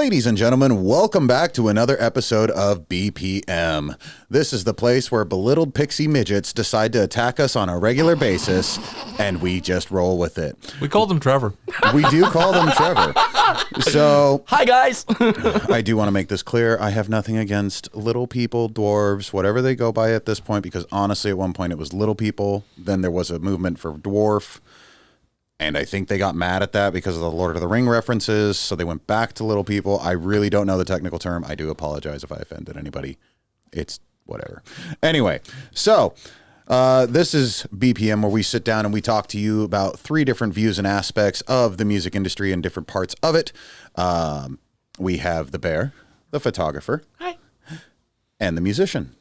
Ladies and gentlemen, welcome back to another episode of BPM. This is the place where belittled pixie midgets decide to attack us on a regular basis, and we just roll with it. We call them Trevor. We do call them Trevor. So, hi guys. I do want to make this clear. I have nothing against little people, dwarves, whatever they go by at this point, because honestly, at one point it was little people. Then there was a movement for dwarf. And I think they got mad at that because of the Lord of the Ring references, so they went back to little people. I really don't know the technical term. I do apologize if I offended anybody. It's whatever. Anyway, so this is BPM, where we sit down and we talk to you about 3 different views and aspects of the music industry and different parts of it. We have the bear, the photographer, Hi, and the musician.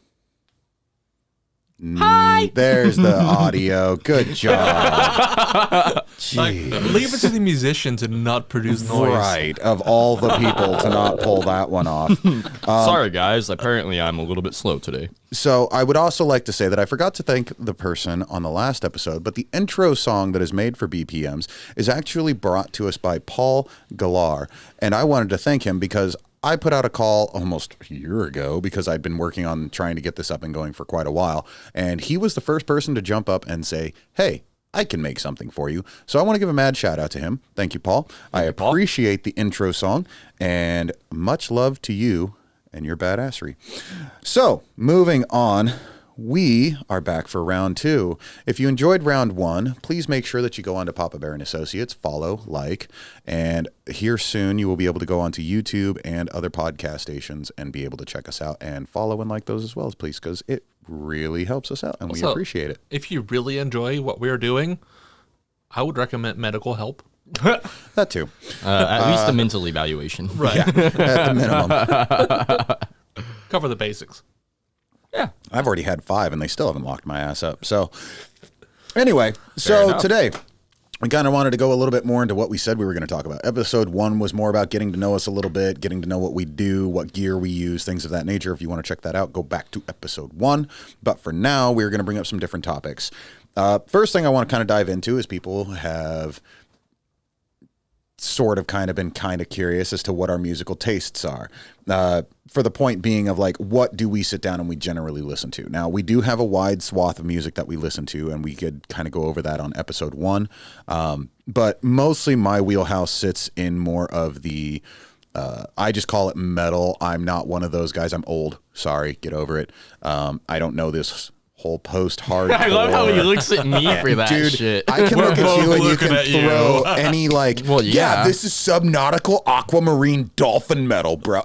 Hi. There's the audio. Good job. Like, leave it to the musicians and not produce noise. Right, of all the people to not pull that one off. sorry guys. Apparently, I'm a little bit slow today. So I would also like to say that I forgot to thank the person on the last episode, but the intro song that is made for BPMs is actually brought to us by Paul Galar, and I wanted to thank him because I put out a call almost a year ago because I'd been working on trying to get this up and going for quite a while. And he was the first person to jump up and say, hey, I can make something for you. So I want to give a mad shout out to him. Thank you, Paul. I appreciate the intro song, and much love to you and your badassery. So moving on, we are back for round 2. If you enjoyed round 1, please make sure that you go on to Papa Bear and Associates, follow, like, and here soon you will be able to go onto YouTube and other podcast stations and be able to check us out and follow and like those as well, please, because it really helps us out and also, we appreciate it. If you really enjoy what we're doing, I would recommend medical help. That too. At least a mental evaluation. Right. Yeah, at the minimum. Cover the basics. Yeah, I've already had 5 and they still haven't locked my ass up. So anyway, so today we kind of wanted to go a little bit more into what we said we were going to talk about. Episode 1 was more about getting to know us a little bit, getting to know what we do, what gear we use, things of that nature. If you want to check that out, go back to episode 1. But for now, we're going to bring up some different topics. First thing I want to kind of dive into is people have sort of kind of been kind of curious as to what our musical tastes are. For the point being of like, what do we sit down and we generally listen to? Now, we do have a wide swath of music that we listen to, and we could kind of go over that on episode 1. But mostly my wheelhouse sits in more of the, I just call it metal. I'm not one of those guys. I'm old. Sorry. Get over it. I don't know this whole post-hardcore. I love how he looks at me for that Dude, shit. I can look at you and you can throw any like, well, yeah, this is subnautical aquamarine dolphin metal, bro.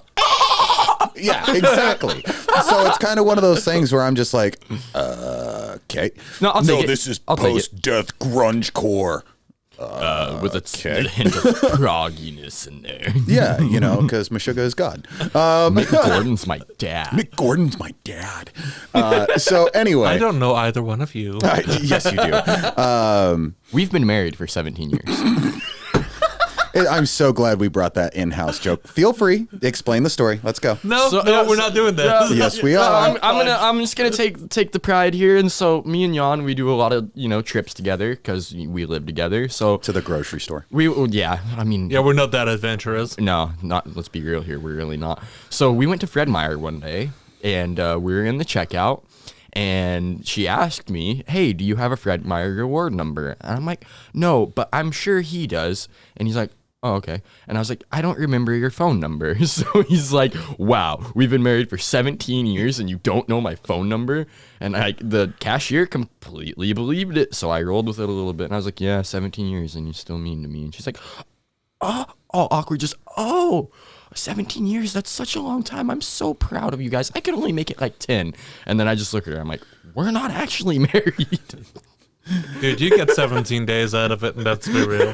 Yeah, exactly. So it's kind of one of those things where I'm just like, okay. No, I'll take it. This is I'll take it. post-death grunge core. With a hint of progginess in there. Yeah, you know, because Meshuggah is God. Mick Gordon's my dad. Mick Gordon's my dad. So anyway. I don't know either one of you. Yes, you do. We've been married for 17 years. I'm so glad we brought that in-house joke. Feel free. Explain the story. Let's go. No, we're not doing that. Yes, we are. I'm just gonna take the pride here, and so me and Jan, we do a lot of trips together because we live together. So to the grocery store. Yeah, we're not that adventurous. No, not. Let's be real here. We're really not. So we went to Fred Meyer one day, and we were in the checkout, and she asked me, "Hey, do you have a Fred Meyer reward number?" And I'm like, "No, but I'm sure he does." And he's like, "Oh, okay." And I was like, "I don't remember your phone number." So he's like, "Wow, we've been married for 17 years and you don't know my phone number?" And the cashier completely believed it. So I rolled with it a little bit and I was like, "Yeah, 17 years and you're still mean to me." And she's like, oh, awkward. 17 years. That's such a long time. I'm so proud of you guys. I could only make it like 10. And then I just look at her. I'm like, "We're not actually married." Dude, you get 17 days out of it, and let's be real.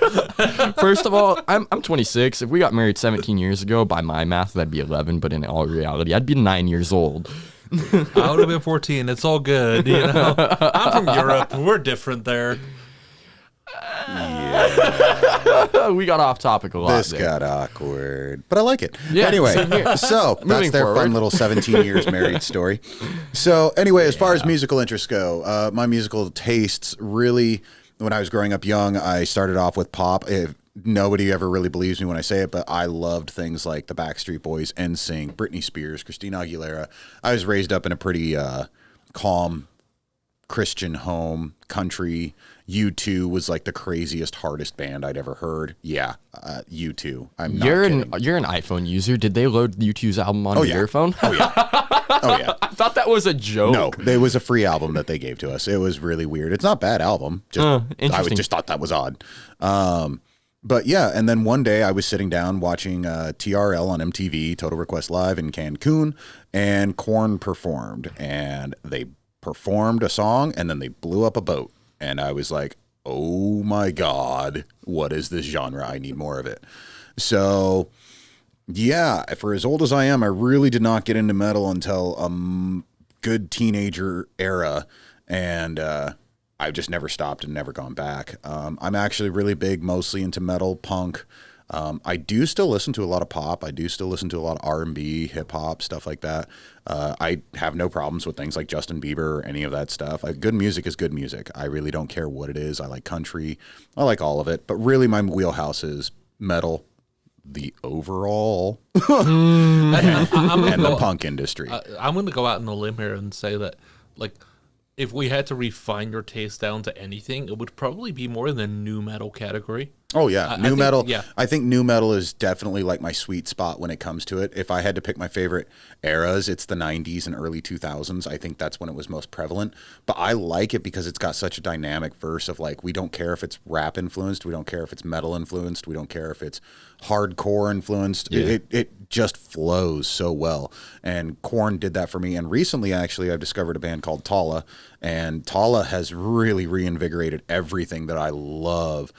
First of all, I'm 26. If we got married 17 years ago, by my math, that'd be 11. But in all reality, I'd be 9 years old. I would have been 14. It's all good, you know. I'm from Europe. We're different there. Yeah. We got off topic a lot. This got awkward, but I like it. Yeah, anyway, so that's their fun little 17 years married story. So anyway, as far as musical interests go, my musical tastes really, when I was growing up young, I started off with pop. nobody ever really believes me when I say it, but I loved things like the Backstreet Boys, NSYNC, Britney Spears, Christina Aguilera. I was raised up in a pretty calm Christian home. Country. U2 was like the craziest, hardest band I'd ever heard. Yeah, U2. I'm not kidding. You're an iPhone user. Did they load U2's album onto your phone? Oh yeah. Oh yeah. I thought that was a joke. No, it was a free album that they gave to us. It was really weird. It's not a bad album. Interesting. Just thought that was odd. But yeah, and then one day I was sitting down watching TRL on MTV, Total Request Live in Cancun, and Korn performed. And they performed a song, and then they blew up a boat. And I was like, oh my God, what is this genre? I need more of it. So yeah, for as old as I am, I really did not get into metal until a good teenager era. And I've just never stopped and never gone back. I'm actually really big, mostly into metal, punk. I do still listen to a lot of pop. I do still listen to a lot of R&B, hip hop, stuff like that. I have no problems with things like Justin Bieber or any of that stuff. Good music is good music. I really don't care what it is. I like country. I like all of it. But really my wheelhouse is metal, the overall, and the punk industry. I'm going to go out on a limb here and say that, like, if we had to refine your taste down to anything, it would probably be more in the nu metal category. Oh yeah, nu metal. Yeah. I think nu metal is definitely like my sweet spot when it comes to it. If I had to pick my favorite eras, it's the 90s and early 2000s. I think that's when it was most prevalent. But I like it because it's got such a dynamic verse of like, we don't care if it's rap influenced, we don't care if it's metal influenced, we don't care if it's hardcore influenced. Yeah. It just flows so well. And Korn did that for me. And recently, actually, I've discovered a band called Tala, and Tala has really reinvigorated everything that I love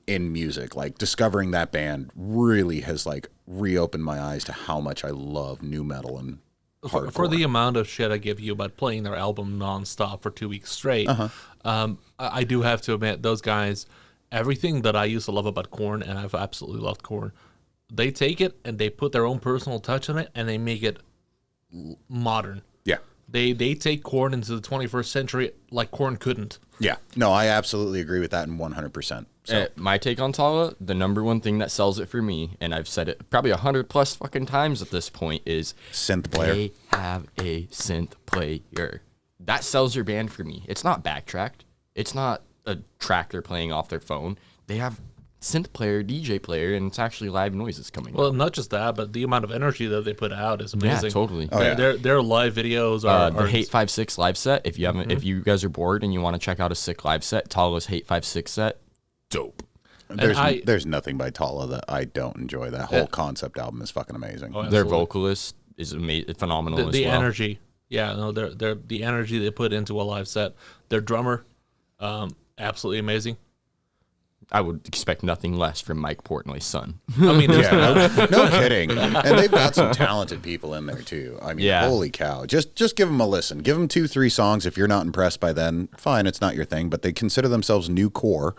in music. Like, discovering that band really has like reopened my eyes to how much I love nu metal and hardcore. For the amount of shit I give you about playing their album nonstop for 2 weeks straight, I do have to admit, those guys, everything that I used to love about Korn, and I've absolutely loved Korn, they take it and they put their own personal touch on it and they make it modern. Yeah. They take Korn into the 21st century like Korn couldn't. Yeah. No, I absolutely agree with that in 100%. So My take on Tala, the number one thing that sells it for me, and I've said it probably 100 plus fucking times at this point, is synth player. they have a synth player. That sells your band for me. It's not backtracked. It's not a track they're playing off their phone. They have synth player, DJ player, and it's actually live noises coming Well, out. not just that, but the amount of energy that they put out is amazing. Yeah, totally. Oh, yeah. Their live videos are The Hate 56 live set. If you haven't, if you guys are bored and you want to check out a sick live set, Tala's Hate 56 set, dope. There's nothing by Tala that I don't enjoy. That whole concept album is fucking amazing. Oh, Their absolutely. vocalist is phenomenal the as well. energy. Yeah, no, they're the energy they put into a live set. Their drummer, absolutely amazing. I would expect nothing less from Mike Portnoy's son. I mean, Yeah, no kidding. And they've got some talented people in there too. I mean, Yeah. holy cow. Just give them a listen. Give them 2-3 songs. If you're not impressed by them, fine, it's not your thing. But they consider themselves new core,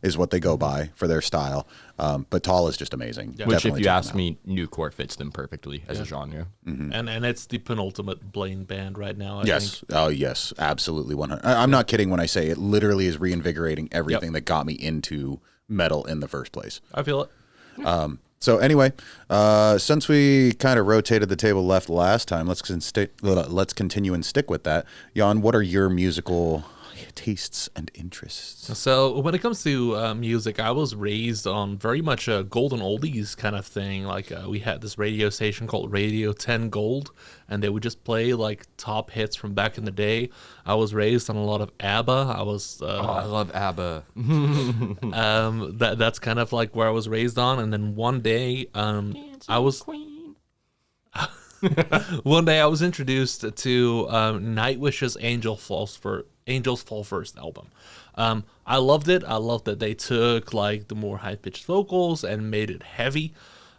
is what they go by for their style. But Tall is just amazing. Which, Definitely if you check ask them out. me, new core fits them perfectly as a genre. and it's the penultimate Blaine band right now. I Yes. think. Oh, yes. Absolutely. 100. I'm not kidding when I say it literally is reinvigorating everything that got me into metal in the first place. I feel it. So anyway, since we kind of rotated the table left last time, let's continue and stick with that. Jan, what are your musical tastes and interests? So when it comes to music, I was raised on very much a golden oldies kind of thing. Like we had this radio station called Radio 10 Gold, and they would just play like top hits from back in the day. I was raised on a lot of ABBA. I was I love ABBA. that's kind of like where I was raised on. And then one day, I was introduced to Nightwish's Angels Fall First album. I loved it. I loved that they took like the more high-pitched vocals and made it heavy.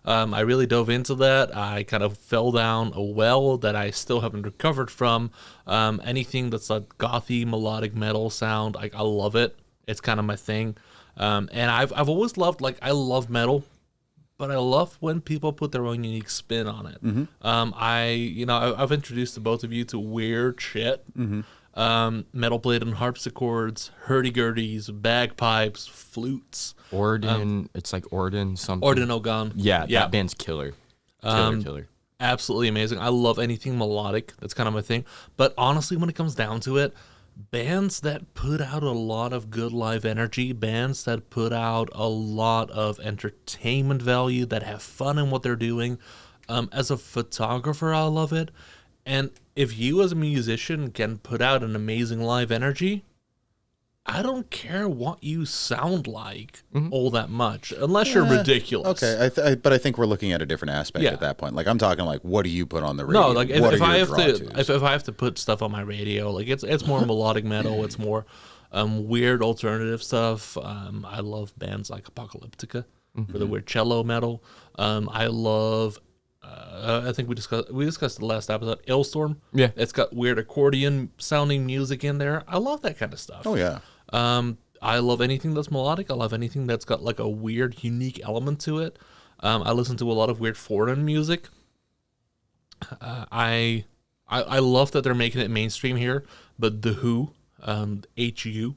I really dove into that. I kind of fell down a well that I still haven't recovered from. Anything that's like gothy melodic metal sound, I love it. It's kind of my thing. And I've always loved, like, I love metal, but I love when people put their own unique spin on it. I've introduced the both of you to weird shit. metal played on harpsichords, hurdy-gurdies, bagpipes, flutes. Orden, it's like Orden something. Orden Ogan. Yeah, that band's killer. Killer. Absolutely amazing. I love anything melodic. That's kind of my thing. But honestly, when it comes down to it, bands that put out a lot of good live energy, bands that put out a lot of entertainment value, that have fun in what they're doing. As a photographer, I love it. And if you as a musician can put out an amazing live energy, I don't care what you sound like all that much, unless you're ridiculous. Okay, but I think we're looking at a different aspect at that point. Like I'm talking like, what do you put on the radio? No, like if I have to, if if I have to put stuff on my radio, like it's more melodic metal, it's more weird alternative stuff. I love bands like Apocalyptica for the weird cello metal. I love. I think we discussed the last episode. Illstorm. Yeah, it's got weird accordion sounding music in there. I love that kind of stuff. Oh yeah. I love anything that's melodic. I love anything that's got like a weird, unique element to it. I listen to a lot of weird foreign music. I love that they're making it mainstream here. But the Who, HU,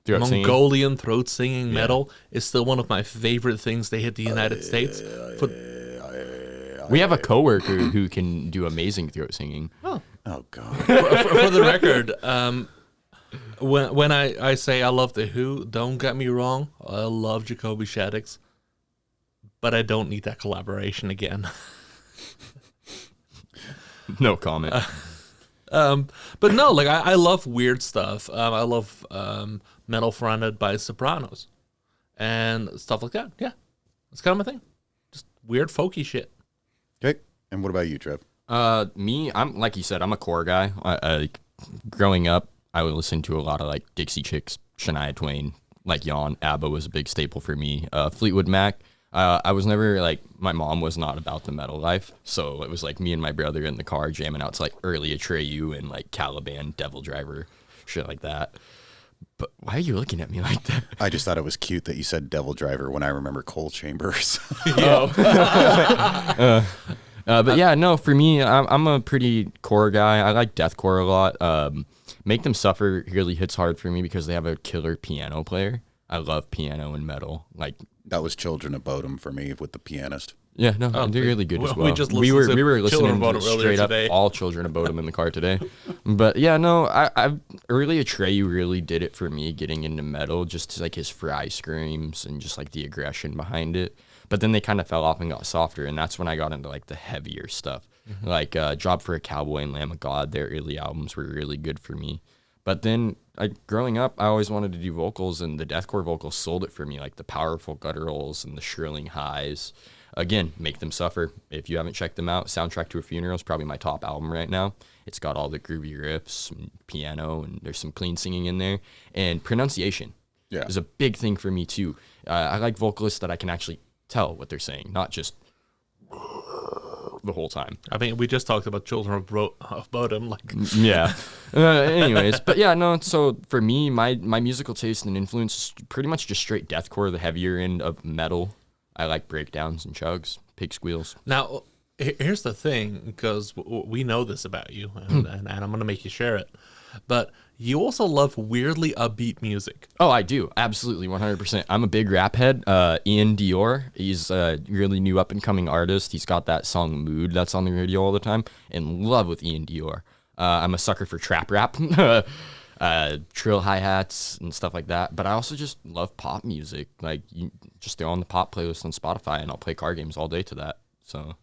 Mongolian throat singing metal is still one of my favorite things they hit the United States. We have a coworker who can do amazing throat singing. Oh God. For the record, when I say I love the Who, don't get me wrong, I love Jacoby Shaddix, but I don't need that collaboration again. No comment. But no, like I love weird stuff. I love metal fronted by sopranos and stuff like that. Yeah, that's kind of my thing. Just weird folky shit. Okay, and what about you, Trev? Me, I'm like you said, I'm a core guy. Like growing up, I would listen to a lot of like Dixie Chicks, Shania Twain, like Yawn. ABBA was a big staple for me. Fleetwood Mac. I was never like, my mom was not about the metal life, so it was like me and my brother in the car jamming out to like early Atreyu and like Caliban, Devil Driver, shit like that. But why are you looking at me like that? I just thought it was cute that you said Devil Driver when I remember Coal Chambers. But yeah, no, for me, I'm a pretty core guy. I like deathcore a lot. Make Them Suffer really hits hard for me because they have a killer piano player. I love piano and metal. Like that was Children of Bodom for me with the pianist. Yeah, no, they're really good as well. We were listening to straight up all Children of Bodom in the car today. But yeah, no, I early Atreyu really did it for me getting into metal, just like his fry screams and just like the aggression behind it. But then they kind of fell off and got softer, and that's when I got into like the heavier stuff. Like Job for a Cowboy and Lamb of God, their early albums were really good for me. But then growing up, I always wanted to do vocals, and the deathcore vocals sold it for me, like the powerful gutturals and the shrilling highs. Again, Make Them Suffer. If you haven't checked them out, Soundtrack to a Funeral is probably my top album right now. It's got all the groovy riffs and piano, and there's some clean singing in there. And pronunciation is a big thing for me too. I like vocalists that I can actually tell what they're saying, not just the whole time. I mean, we just talked about Children of Bodom. Like, yeah. Anyways, but yeah, no. So for me, my musical taste and influence is pretty much just straight deathcore, the heavier end of metal. I like breakdowns and chugs, pig squeals. Now, here's the thing, because we know this about you, and I'm going to make you share it. But you also love weirdly upbeat music. Oh, I do. Absolutely, 100%. I'm a big rap head. Ian Dior, he's a really new up-and-coming artist. He's got that song Mood that's on the radio all the time. In love with Ian Dior. I'm a sucker for trap rap. Trill hi-hats and stuff like that, but I also just love pop music. Like, you just throw on the pop playlist on Spotify and I'll play card games all day to that. So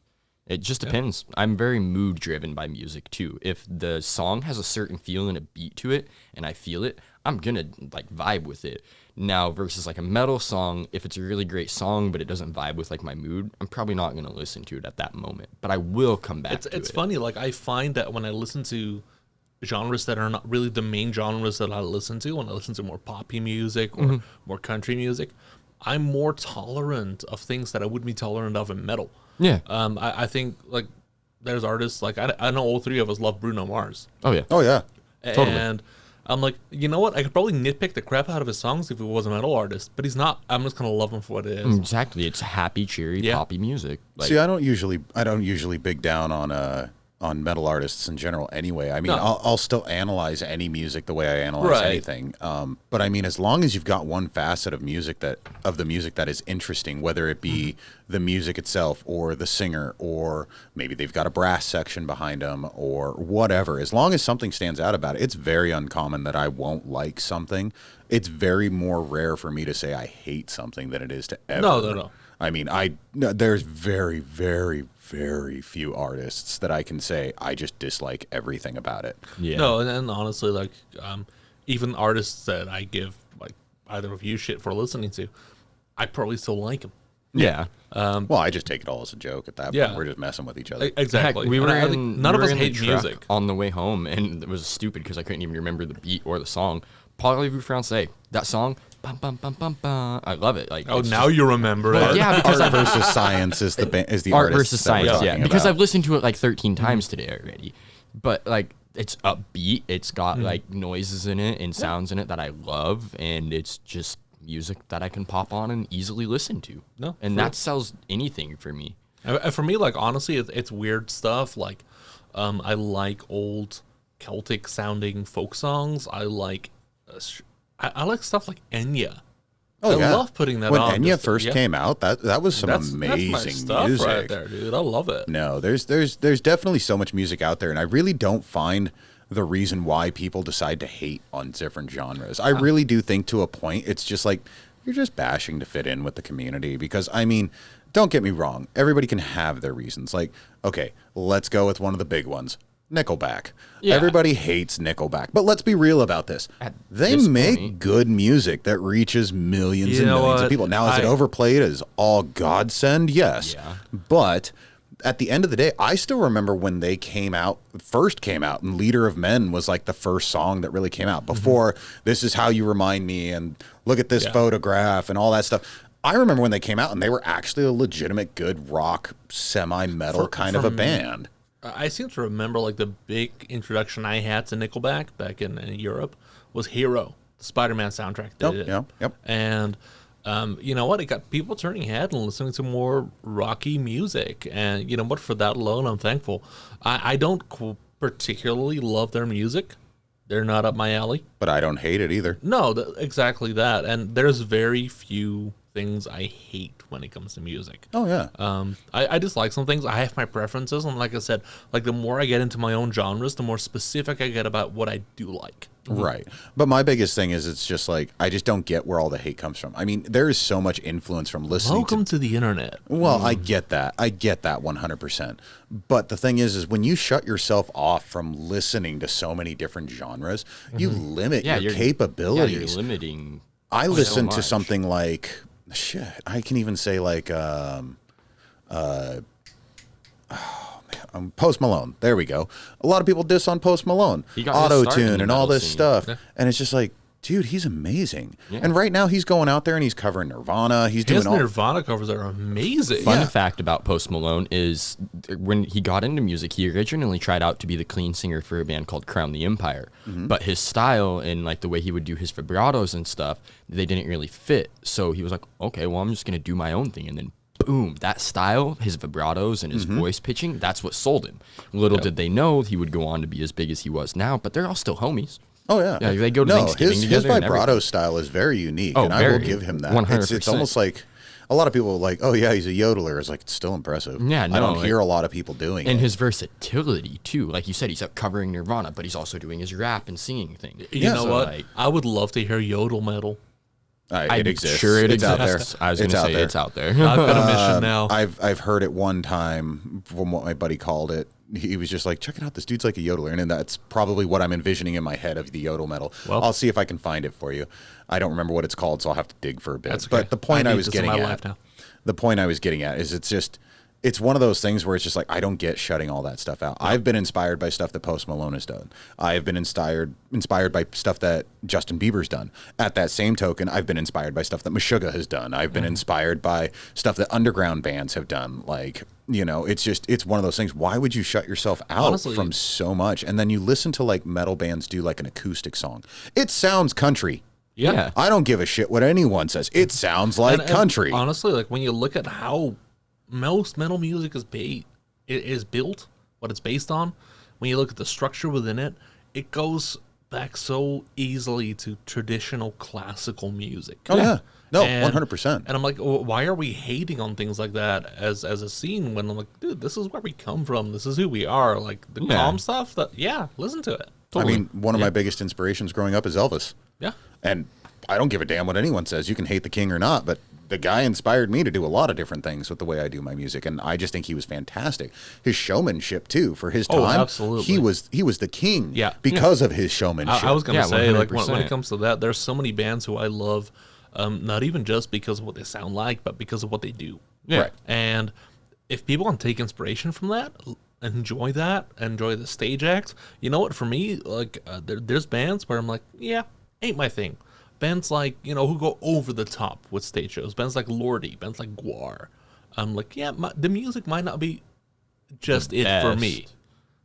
it just depends. I'm very mood driven by music too. If the song has a certain feel and a beat to it and I feel it, I'm gonna like vibe with it. Now versus like a metal song, if it's a really great song but it doesn't vibe with like my mood, I'm probably not gonna listen to it at that moment, but I will come back to it. It's funny, like I find that when I listen to genres that are not really the main genres that I listen to, when I listen to more poppy music or more country music, I'm more tolerant of things that I wouldn't be tolerant of in metal. Yeah. I think like there's artists like I know all three of us love Bruno Mars. Oh yeah. Oh yeah. Totally. And I'm like, you know what? I could probably nitpick the crap out of his songs if he was a metal artist, but he's not. I'm just gonna love him for what it is. Exactly. It's happy, cheery, poppy music. Like, see, I don't usually big down on on metal artists in general anyway. I mean, No. I'll still analyze any music the way I analyze Right. anything. But I mean, as long as you've got one facet of the music that is interesting, whether it be the music itself or the singer, or maybe they've got a brass section behind them or whatever, as long as something stands out about it, it's very uncommon that I won't like something. It's very more rare for me to say I hate something than it is to ever. No. I mean, there's very, very, very few artists that I can say I just dislike everything about it. Yeah. No, and honestly, like, even artists that I give, like, either review shit for listening to, I probably still like them. Yeah. Well, I just take it all as a joke at that point. Yeah. We're just messing with each other. Exactly. Heck, we were And I think in, none we of were us in the hate truck music. on the way home, and it was stupid because I couldn't even remember the beat or the song. Parlez-vous français? That song, bum, bum, bum, bum, bum. I love it. Like, Oh, it's now just- you remember Well, it. yeah, because Art versus science is the art artist versus that we're science. Yeah, talking because about. I've listened to it like 13 times today already. But like, it's upbeat. It's got like noises in it and sounds in it that I love, and it's just music that I can pop on and easily listen to. No, and for- that sells anything for me. For me, like, honestly, it's weird stuff. Like, I like old Celtic sounding folk songs. I like, I like stuff like Enya. Oh, I yeah. love putting that when on. Enya just to- first yeah. came out, that was some That's amazing my stuff music right there, dude. I love it. No, there's definitely so much music out there, and I really don't find the reason why people decide to hate on different genres. I really do think to a point it's just like you're just bashing to fit in with the community, because I mean, don't get me wrong, everybody can have their reasons. Like, okay, let's go with one of the big ones. Nickelback. Yeah. Everybody hates Nickelback, but let's be real about this. At They this make point- good music that reaches millions You and know millions of what? people. Now, is it I- overplayed as all godsend? Yes. Yeah. But at the end of the day, I still remember when they first came out, and Leader of Men was like the first song that really came out before This Is How You Remind Me and Look at This Yeah. Photograph and all that stuff. I remember when they came out, and they were actually a legitimate good rock, semi-metal kind of a band. I seem to remember, like, the big introduction I had to Nickelback back in Europe was Hero, the Spider-Man soundtrack. They did. Yep. And you know what? It got people turning head and listening to more rocky music. And you know what? For that alone, I'm thankful. I don't particularly love their music. They're not up my alley. But I don't hate it either. No, exactly that. And there's very few things I hate when it comes to music. Oh, yeah. I dislike some things. I have my preferences, and like I said, like, the more I get into my own genres, the more specific I get about what I do like. Right. But my biggest thing is it's just like, I just don't get where all the hate comes from. I mean, there is so much influence from listening Welcome to the internet. Well, I get that. I get that 100%. But the thing is when you shut yourself off from listening to so many different genres, you limit your Yeah, capabilities. you're limiting. I listen to much. something like, shit, I can even say like, Post Malone. There we go. A lot of people diss on Post Malone, He got his start in auto-tune the and all metal this scene. stuff. Yeah. And it's just like, dude, he's amazing. Yeah. And right now he's going out there and he's covering Nirvana. He's His doing all. Nirvana covers are amazing. Fun fact about Post Malone is when he got into music, he originally tried out to be the clean singer for a band called Crown the Empire. But his style and like the way he would do his vibratos and stuff, they didn't really fit. So he was like, okay, well, I'm just going to do my own thing. And then boom, that style, his vibratos and his voice pitching, that's what sold him. Little did they know he would go on to be as big as he was now, but they're all still homies. Oh yeah, Yeah, they go to Thanksgiving his together and vibrato everything. style is very unique, Oh, and I will very. give him that. 100%. It's almost like a lot of people are like, oh yeah, he's a yodeler. It's like, it's still impressive. Yeah, I no, don't like- hear a lot of people doing And it. his versatility too. Like you said, he's up covering Nirvana, but he's also doing his rap and singing thing. You know so, what? like, I would love to hear yodel metal. It I'm exists. sure it it's out there. exists. I was It's gonna out say there. it's out there. I've got a mission now. I've heard it one time from what my buddy called it. He was just like, check it out, this dude's like a yodeler. And then that's probably what I'm envisioning in my head of the yodel metal. Well- I'll see if I can find it for you. I don't remember what it's called, so I'll have to dig for a bit. That's okay. But the point I I, need was this in getting my at, life now. the point I was getting at is it's one of those things where it's just like, I don't get shutting all that stuff out. I've been inspired by stuff that Post Malone has done. I have been inspired by stuff that Justin Bieber's done. At that same token, I've been inspired by stuff that Meshuggah has done. I've been inspired by stuff that underground bands have done. Like, you know, it's one of those things. Why would you shut yourself out Honestly- from so much? And then you listen to like metal bands do like an acoustic song. It sounds country. Yeah. I don't give a shit what anyone says. It sounds like And country. honestly, like, when you look at how most metal music is built, what it's based on, when you look at the structure within it, it goes back so easily to traditional classical music. Oh yeah. No, And- 100%. And I'm like, why are we hating on things like that as a scene when I'm like, dude, this is where we come from. This is who we are. Like the calm stuff. Listen to it. I mean, one of my biggest inspirations growing up is Elvis. Yeah. And I don't give a damn what anyone says. You can hate the king or not, but the guy inspired me to do a lot of different things with the way I do my music, and I just think he was fantastic. His showmanship too, for his time, absolutely. he was the king. Yeah. because of his showmanship. I was gonna Yeah, say, like when 100%. it comes to that, there's so many bands who I love, not even just because of what they sound like, but because of what they do. Yeah. Right. And if people want to take inspiration from that, enjoy the stage acts. You know what? For me, like there's bands where I'm like, yeah, ain't my thing. Bands like, who go over the top with stage shows. Bands like Lordy, bands like Guar. I'm like, yeah, the music might not be just it for me. Best.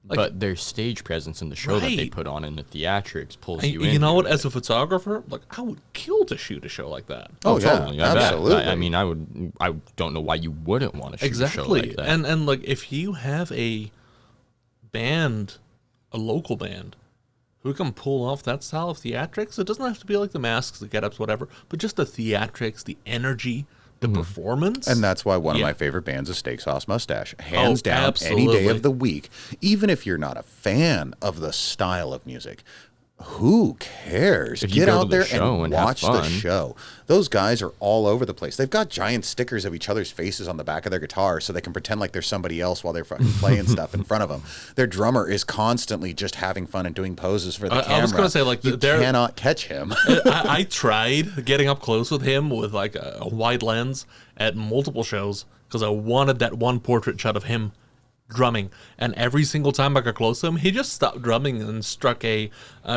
Like- But their stage presence in the show that they Right. put on in the theatrics pulls And you in. you know what? As a photographer, like I would kill to shoot a show like that. Oh, yeah, totally. I bet. absolutely. I mean, I don't know why you wouldn't want to shoot a show Exactly. like that. And like if you have a band, a local band, who can pull off that style of theatrics, it doesn't have to be like the masks, the get-ups, whatever, but just the theatrics, the energy, the performance. And that's why one of Yeah. my favorite bands is Steak Sauce Mustache. Hands Oh, down, any absolutely. day of the week. Even if you're not a fan of the style of music, who cares? If you Get go to out the there show and have watch the fun. show. Those guys are all over the place. They've got giant stickers of each other's faces on the back of their guitar so they can pretend like there's somebody else while they're fucking playing stuff in front of them. Their drummer is constantly just having fun and doing poses for the camera. I was gonna say, like, you they're- cannot catch him. I tried getting up close with him with like a wide lens at multiple shows because I wanted that one portrait shot of him drumming, and every single time I got close to him, he just stopped drumming and struck a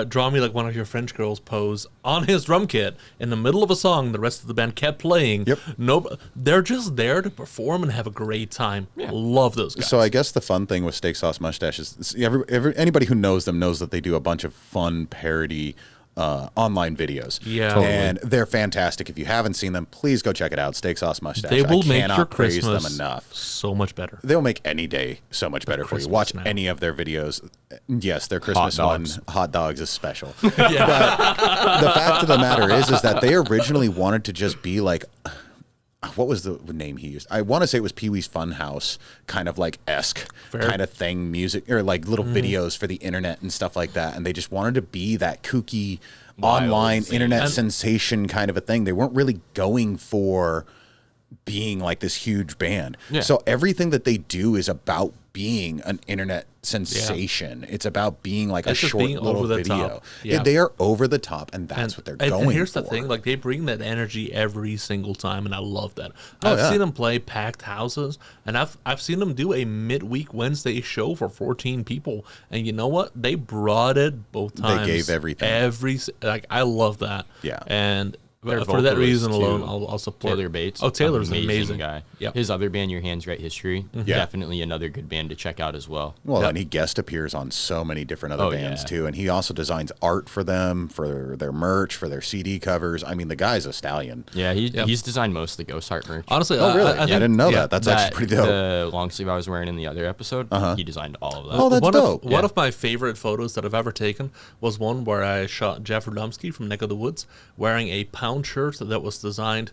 draw me like one of your French girls pose on his drum kit in the middle of a song. The rest of the band kept playing. Yep. No, they're just there to perform and have a great time. Love those guys. So I guess the fun thing with Steak Sauce Mustache is anybody who knows them knows that they do a bunch of fun parody online videos. Yeah. Totally. And they're fantastic. If you haven't seen them, please go check it out. Steak Sauce Mustache. They will I make cannot your praise Christmas them enough. so much better. They'll make any day so much better for you. Christmas Watch now. any of their videos. Yes, their Christmas dogs. one, hot dogs, is special. Yeah. But the fact of the matter is that they originally wanted to just be like, what was the name he used? I want to say it was Pee-wee's Funhouse, kind of like esque kind of thing, music or like little videos for the internet and stuff like that. And they just wanted to be that kooky online scene. internet sensation kind of a thing. They weren't really going for being like this huge band. Yeah. So everything that they do is about being an internet sensation. It's about being like It's a just short being little over the video. top. Yeah. They are over the top, and that's what they're going and here's for. the thing, like they bring that energy every single time, and I love that. Oh, I've yeah. seen them play packed houses, and I've seen them do a midweek Wednesday show for 14 people, and you know what? They brought it both times. gave everything. Like I love that. Yeah. And Their for that vocalist, reason alone, too, I'll support Taylor Bates. Oh, Taylor's an amazing guy. Yep. His other band, Your Hands Write History, Yeah. definitely another good band to check out as well. Well, Yep. and he guest appears on so many different other Oh, bands yeah. too, and he also designs art for them, for their merch, for their CD covers. I mean, the guy's a stallion. Yeah, he's designed most of the Ghost Heart merch. Honestly, Oh, really? I think- didn't know yeah, that. That's actually pretty dope. The long sleeve I was wearing in the other episode, he designed all of that. Oh, that's one dope. One of my favorite photos that I've ever taken was one where I shot Jeff Radomski from Neck of the Woods wearing a Pound shirt that was designed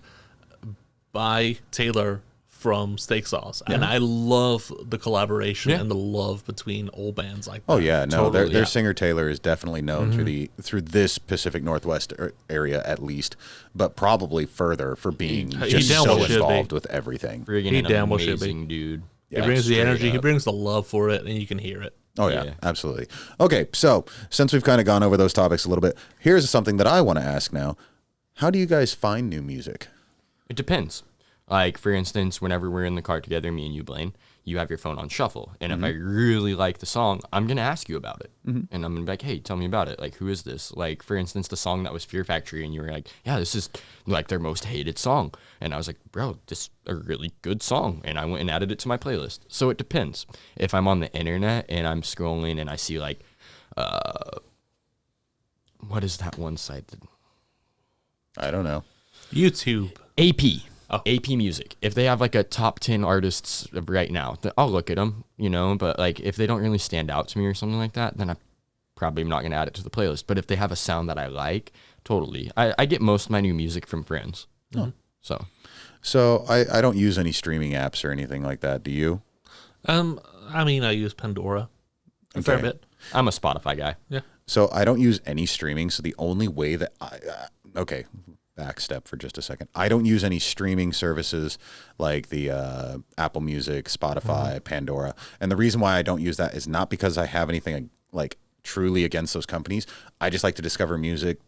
by Taylor from Steak Sauce. And I love the collaboration Yeah. and the love between old bands like that. Oh yeah, no, Totally, their yeah. singer Taylor is definitely known through this Pacific Northwest area at least, but probably further for being He just damn so well should be. involved with everything. Friggin' He an damn well should be. amazing dude. He brings the straight energy, he up. brings the love for it, and you can hear it. Oh yeah, Yeah. absolutely. Okay, so since we've kind of gone over those topics a little bit, here's something that I want to ask now. How do you guys find new music? It depends. Like, for instance, whenever we're in the car together, me and you, Blaine, you have your phone on shuffle. And if I really like the song, I'm going to ask you about it. And I'm going to be like, hey, tell me about it. Like, who is this? Like, for instance, the song that was Fear Factory. And you were like, yeah, this is like their most hated song. And I was like, bro, this is a really good song. And I went and added it to my playlist. So it depends. If I'm on the internet and I'm scrolling and I see like, what is that one site? I don't know. YouTube. AP. AP Music. If they have like a top 10 artists right now, I'll look at them, but like if they don't really stand out to me or something like that, then I probably am not going to add it to the playlist. But if they have a sound that I like, totally. I get most of my new music from friends. Oh. So I don't use any streaming apps or anything like that. Do you? I mean, I use Pandora a fair bit. I'm a Spotify guy. Yeah. So I don't use any streaming. So the only way that okay, back step for just a second. I don't use any streaming services like the Apple Music, Spotify, Pandora. And the reason why I don't use that is not because I have anything like truly against those companies. I just like to discover music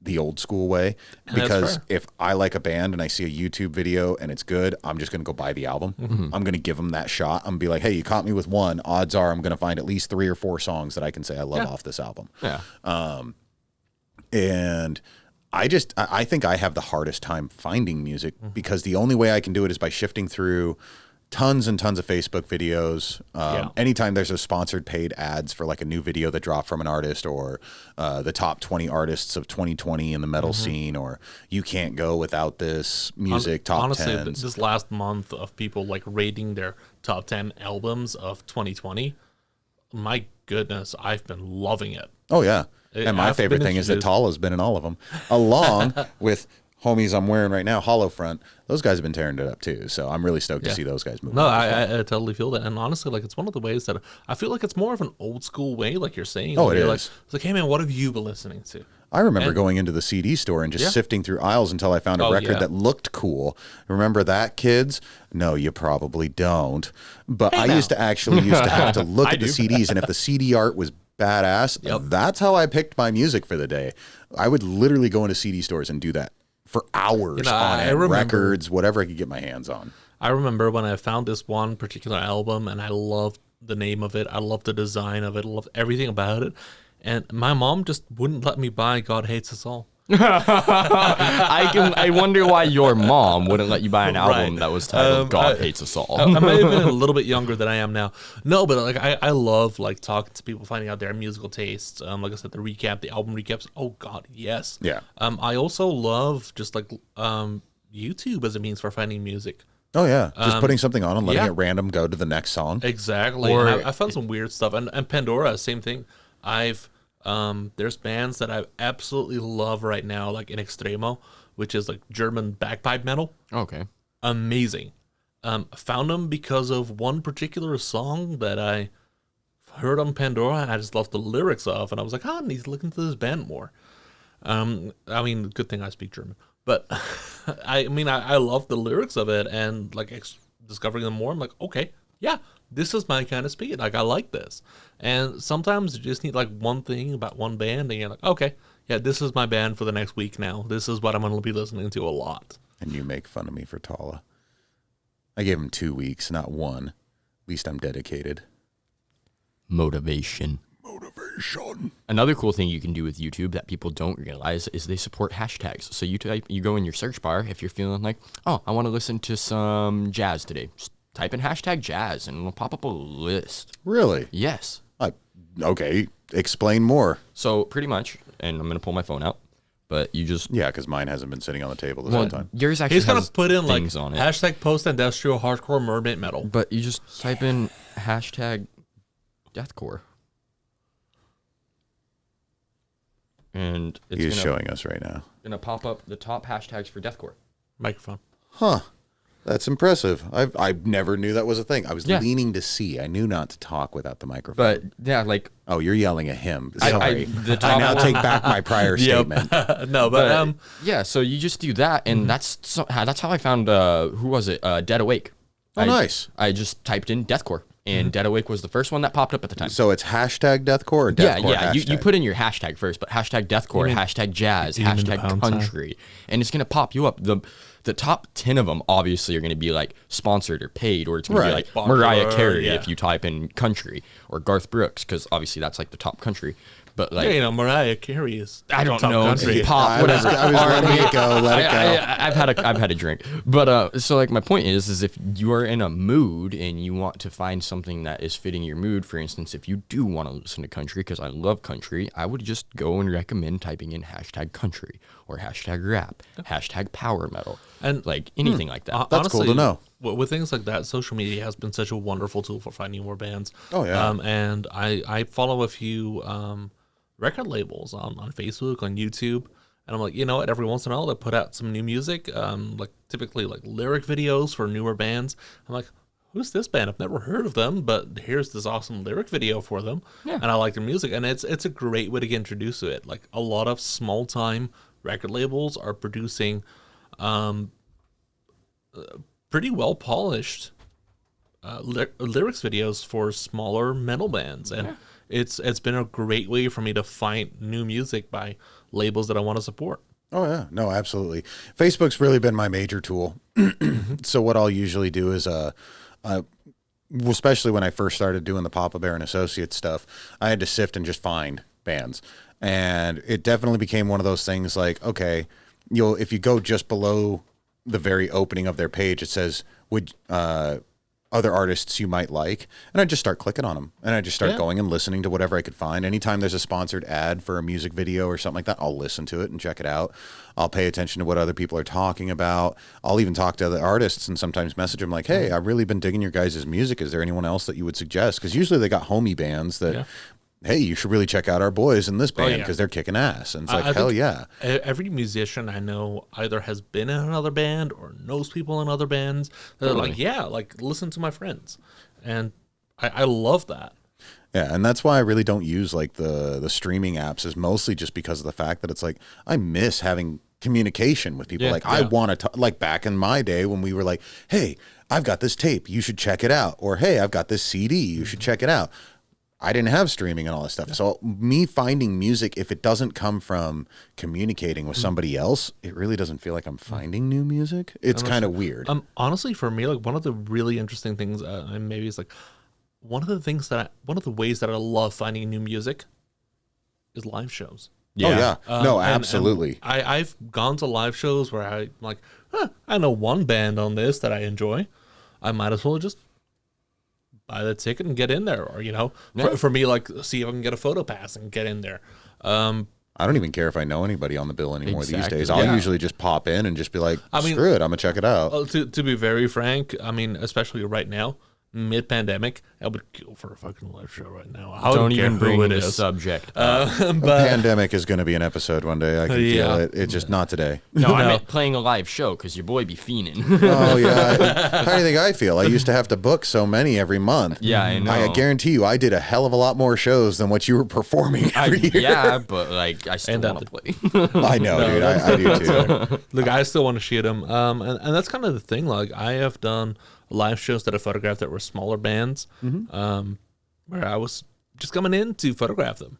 the old school way, because if I like a band and I see a YouTube video and it's good, I'm just going to go buy the album. I'm going to give them that shot. I'm going to be like, hey, you caught me with one. Odds are I'm going to find at least 3 or 4 songs that I can say I love off this album. Yeah. And I think I have the hardest time finding music because the only way I can do it is by shifting through tons and tons of Facebook videos. Anytime there's a sponsored paid ads for like a new video that dropped from an artist, or the top 20 artists of 2020 in the metal scene, or you can't go without this music, top honestly, 10s. This last month of people like rating their top 10 albums of 2020, my goodness, I've been loving it. Oh, yeah. And my favorite thing is that Tala's been in all of them, along with homies I'm wearing right now, Hollow Front. Those guys have been tearing it up too. So I'm really stoked to see those guys move. No, I totally feel that. And honestly, like, it's one of the ways that I feel like it's more of an old school way, like you're saying. Oh, it is. Like, it's like, hey man, what have you been listening to? I remember going into the CD store and just sifting through aisles until I found a record that looked cool. Remember that, kids? No, you probably don't. But I used to have to look at the CDs, and if the CD art was badass, that's how I picked my music for the day. I would literally go into CD stores and do that for hours on it, records, whatever I could get my hands on. I remember when I found this one particular album and I loved the name of it. I loved the design of it. I loved everything about it. And my mom just wouldn't let me buy God Hates Us All. I wonder why your mom wouldn't let you buy an album that was titled God Hates Us All. I might have been a little bit younger than I am now. No, but like I love like talking to people, finding out their musical tastes. Like I said, the album recaps. Oh God, yes. Yeah. I also love just like YouTube as a means for finding music. Oh yeah, just putting something on and letting it random go to the next song. Exactly. Or I found some weird stuff, and Pandora, same thing. There's bands that I absolutely love right now, like In Extremo, which is like German bagpipe metal. Okay. Amazing. Found them because of one particular song that I heard on Pandora, and I just loved the lyrics of, and I was like, I need to look into this band more. I mean, good thing I speak German, but I love the lyrics of it, and like discovering them more, I'm like, okay, yeah, this is my kind of speed. Like, I like this. And sometimes you just need like one thing about one band, and you're like, okay, yeah, this is my band for the next week now. This is what I'm going to be listening to a lot. And you make fun of me for Tala. I gave him 2 weeks, not one. At least I'm dedicated. Motivation. Another cool thing you can do with YouTube that people don't realize is they support hashtags. So you go in your search bar if you're feeling like, oh, I want to listen to some jazz today. Just type in hashtag jazz and it'll pop up a list. Really? Yes. Okay, explain more. So pretty much, and I'm going to pull my phone out, but you just... Yeah, because mine hasn't been sitting on the table this whole time. Yours actually He's going has to put in like on it. hashtag post-industrial hardcore mermaid metal. But you just type in hashtag deathcore. And it's showing us right now. Gonna pop up the top hashtags for deathcore. Microphone. Huh. That's impressive. I never knew that was a thing. I was leaning to see. I knew not to talk without the microphone. But yeah, like, oh, you're yelling at him. Sorry. The top I now take back my prior statement. No, but yeah. So you just do that, and that's how I found who was it? Dead Awake. Oh, nice. I just typed in deathcore, and Dead Awake was the first one that popped up at the time. So it's hashtag deathcore or deathcore? Yeah. You put in your hashtag first, but hashtag deathcore, hashtag jazz, hashtag country, and it's gonna pop you up. The top 10 of them obviously are going to be like sponsored or paid, or it's going to be like Mariah Carey if you type in country, or Garth Brooks, because obviously that's like the top country. But like, Yeah, Mariah Carey is I don't top know, country. pop, whatever. I was letting it go. Let it go. I've had a drink, but so like my point is if you are in a mood and you want to find something that is fitting your mood, for instance, if you do want to listen to country, because I love country, I would just go and recommend typing in #country or #rap, #power metal, And like anything like that. That's cool to know. With things like that, social media has been such a wonderful tool for finding more bands. Oh, yeah. And I follow a few record labels on Facebook, on YouTube, and I'm like, you know what? Every once in a while, they put out some new music, like typically like lyric videos for newer bands. I'm like, who's this band? I've never heard of them, but here's this awesome lyric video for them, and I like their music, and it's a great way to get introduced to it. Like a lot of small time record labels are producing pretty well polished lyrics videos for smaller metal bands, and it's been a great way for me to find new music by labels that I want to support. Oh yeah, no, absolutely. Facebook's really been my major tool. So what I'll usually do is, especially when I first started doing the Papa Bear and Associates stuff, I had to sift and just find bands, and it definitely became one of those things. Like, okay, if you go just below the very opening of their page, it says other artists you might like, and I just start clicking on them, and I just start going and listening to whatever I could find. Anytime there's a sponsored ad for a music video or something like that, I'll listen to it and check it out. I'll pay attention to what other people are talking about. I'll even talk to other artists and sometimes message them like, hey, I've really been digging your guys' music. Is there anyone else that you would suggest? Because usually they got homie bands that, hey, you should really check out our boys in this band because they're kicking ass. And it's like, hell yeah. Every musician I know either has been in another band or knows people in other bands. They're like, yeah, like listen to my friends. And I love that. Yeah, and that's why I really don't use like the streaming apps, is mostly just because of the fact that it's like I miss having communication with people. I want to like back in my day when we were like, hey, I've got this tape, you should check it out. Or hey, I've got this CD, you should check it out. I didn't have streaming and all this stuff. So me finding music, if it doesn't come from communicating with somebody else, it really doesn't feel like I'm finding new music. It's kind of weird. Honestly, for me, like one of the really interesting things, and maybe it's like one of the ways that I love finding new music is live shows. Yeah. Oh yeah. No, absolutely. And I've gone to live shows where I'm like, I know one band on this that I enjoy. I might as well just buy the ticket and get in there, or for me, like, see if I can get a photo pass and get in there. I don't even care if I know anybody on the bill anymore these days. I'll usually just pop in and just be like, screw it, I'm gonna check it out. To be very frank, I mean, especially right now, mid-pandemic, I would go for a fucking live show right now. I don't even bring this subject. But pandemic is going to be an episode one day. I can feel it. It's just not today. No, I meant playing a live show because your boy be fiending. Oh yeah. How do you think I feel? I used to have to book so many every month. Yeah, I know. I guarantee you, I did a hell of a lot more shows than what you were performing every year. Yeah, but like I still want to play. I know, dude. I do too. Look, I still want to shoot them. And that's kind of the thing. Like, I have done live shows that I photographed that were smaller bands, where I was just coming in to photograph them,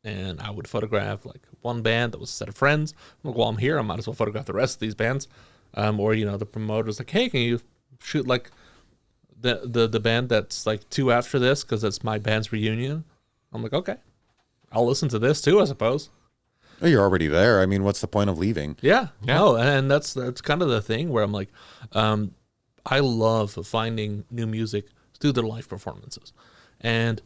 and I would photograph like one band that was a set of friends. I'm like, well, I'm here, I might as well photograph the rest of these bands. Or the promoter's like, hey, can you shoot like the band that's like two after this because it's my band's reunion? I'm like, okay, I'll listen to this too, I suppose. Well, you're already there. I mean, what's the point of leaving? Yeah. No, and that's kind of the thing where I'm like, I love finding new music through their live performances, and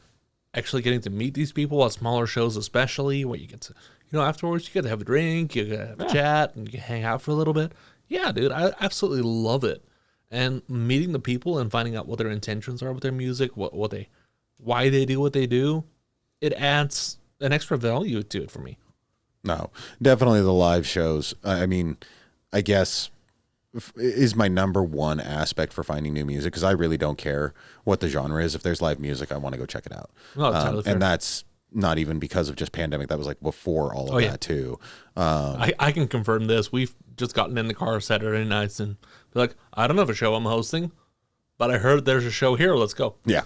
actually getting to meet these people at smaller shows, especially where you get to, afterwards you get to have a drink, you get to have a chat, and you can hang out for a little bit. Yeah, dude, I absolutely love it. And meeting the people and finding out what their intentions are with their music, why they do what they do, it adds an extra value to it for me. No, definitely the live shows. I mean, I guess is my number one aspect for finding new music, because I really don't care what the genre is. If there's live music, I want to go check it out. And that's not even because of just pandemic. That was like before all of that too. I can confirm this. We've just gotten in the car Saturday nights and be like, I don't have a show I'm hosting, but I heard there's a show here. Let's go. Yeah.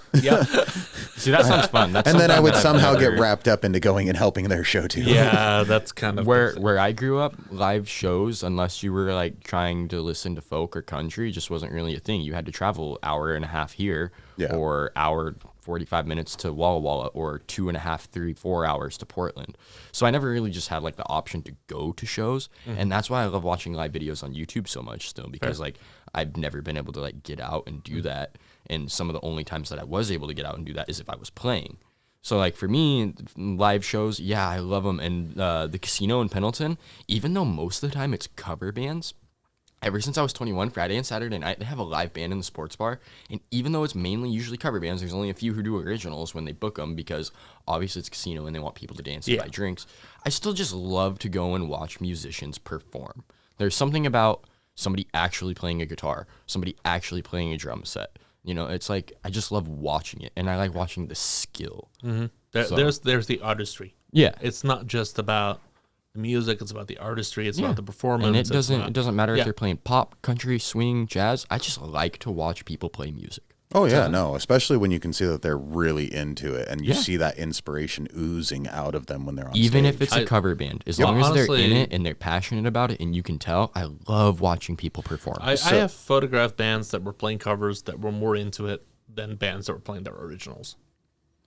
See, that sounds fun. And then I would somehow get wrapped up into going and helping their show too. Yeah, that's kind of where I grew up. Live shows, unless you were like trying to listen to folk or country, just wasn't really a thing. You had to travel hour and a half here or hour 45 minutes to Walla Walla or 2.5, 3, 4 hours to Portland. So I never really just had like the option to go to shows. And that's why I love watching live videos on YouTube so much still, because like I've never been able to like get out and do that. And some of the only times that I was able to get out and do that is if I was playing. So like for me, live shows, yeah, I love them. And the casino in Pendleton, even though most of the time it's cover bands, ever since I was 21, Friday and Saturday night, they have a live band in the sports bar. And even though it's mainly usually cover bands, there's only a few who do originals when they book them because obviously it's casino and they want people to dance and buy drinks. I still just love to go and watch musicians perform. There's something about somebody actually playing a guitar, somebody actually playing a drum set. You know, it's like, I just love watching it. And I like watching the skill. There's the artistry. Yeah. It's not just about the music, it's about the artistry, it's about the performance. And it doesn't matter if they're playing pop, country, swing, jazz. I just like to watch people play music. Oh yeah, no, especially when you can see that they're really into it and you see that inspiration oozing out of them when they're on Even stage. if it's a cover band, as long as they're in it and they're passionate about it and you can tell, I love watching people perform. I have photographed bands that were playing covers that were more into it than bands that were playing their originals.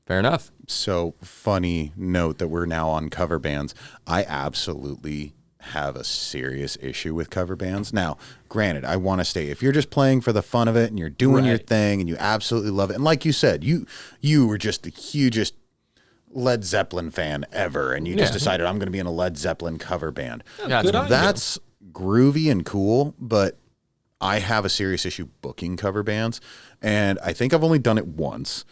Fair enough. So funny note that we're now on cover bands. I absolutely have a serious issue with cover bands. Now, granted, I want to stay. If you're just playing for the fun of it and you're doing your thing and you absolutely love it, and like you said, you were just the hugest Led Zeppelin fan ever, and you just decided I'm going to be in a Led Zeppelin cover band. Yeah, that's groovy and cool, but I have a serious issue booking cover bands, and I think I've only done it once.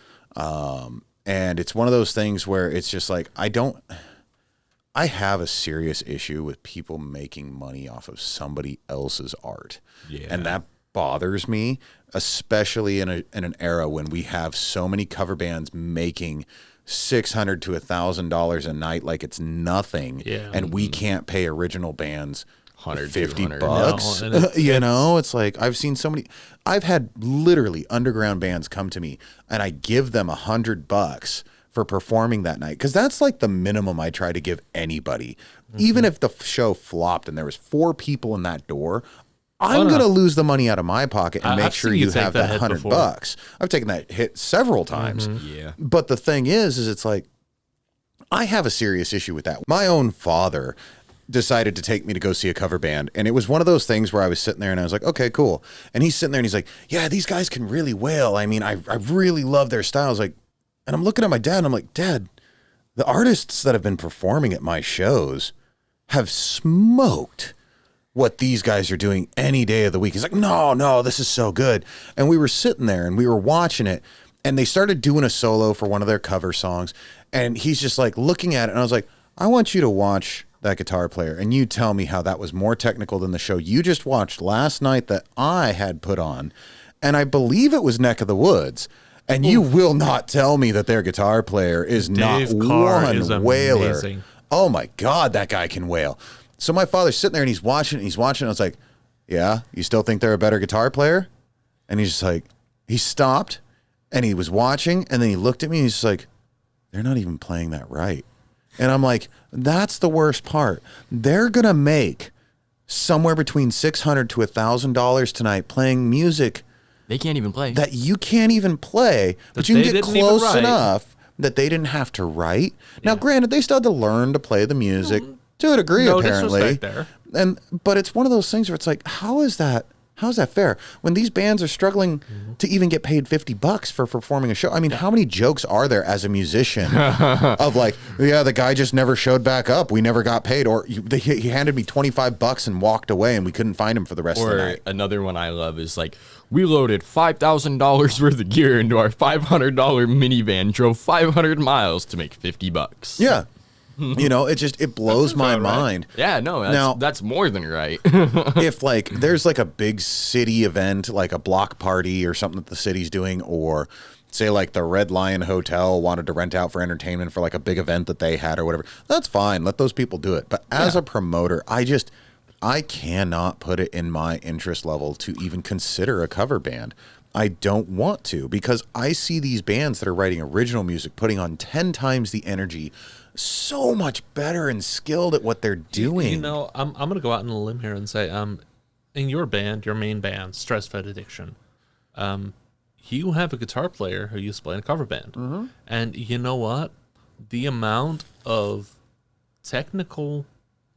And it's one of those things where it's just like, I have a serious issue with people making money off of somebody else's art. Yeah. And that bothers me, especially in an era when we have so many cover bands making $600 to $1,000 a night like it's nothing. Yeah. And we can't pay original bands $50. No, you know, it's like I've had literally underground bands come to me and I give them $100 for performing that night, because that's like the minimum I try to give anybody. Even if the show flopped and there was 4 people in that door, I'm gonna lose the money out of my pocket and make sure you have that $100. I've taken that hit several times. Yeah. But the thing is it's like, I have a serious issue with that. My own father decided to take me to go see a cover band, and it was one of those things where I was sitting there and I was like, okay, cool. And he's sitting there and he's like, yeah, these guys can really wail. I mean, I really love their styles. Like, and I'm looking at my dad and I'm like, Dad, the artists that have been performing at my shows have smoked what these guys are doing any day of the week. He's like, no, this is so good. And we were sitting there and we were watching it, and they started doing a solo for one of their cover songs. And he's just like looking at it. And I was like, I want you to watch that guitar player and you tell me how that was more technical than the show you just watched last night that I had put on. And I believe it was Neck of the Woods. And you will not tell me that their guitar player is Dave not Carr one is wailer. amazing. Oh my God, that guy can wail. So my father's sitting there and he's watching. And I was like, yeah, you still think they're a better guitar player? And he's just like, he stopped and he was watching, and then he looked at me and he's just like, they're not even playing that right. And I'm like, that's the worst part. They're going to make somewhere between $600 to $1,000 tonight playing music They can't even play. that you can't even play, but you can get close enough that they didn't have to write. Now, granted, they still had to learn to play the music to a degree, No apparently. disrespect there. But it's one of those things where it's like, how is that fair? When these bands are struggling to even get paid $50 for performing a show. I mean, how many jokes are there as a musician of like, yeah, the guy just never showed back up. We never got paid. Or he handed me $25 and walked away and we couldn't find him for the rest of the night. Or another one I love is like, we loaded $5,000 worth of gear into our $500 minivan, drove 500 miles to make $50. Yeah. You know, it blows my mind. Yeah, no, that's more than right. If like there's like a big city event, like a block party or something that the city's doing, or say like the Red Lion Hotel wanted to rent out for entertainment for like a big event that they had or whatever, that's fine. Let those people do it. But as a promoter, I cannot put it in my interest level to even consider a cover band. I don't want to, because I see these bands that are writing original music putting on 10 times the energy, so much better and skilled at what they're doing. You know, I'm going to go out on a limb here and say, in your band, your main band, Stress Fed Addiction, you have a guitar player who used to play in a cover band. And you know what? The amount of technical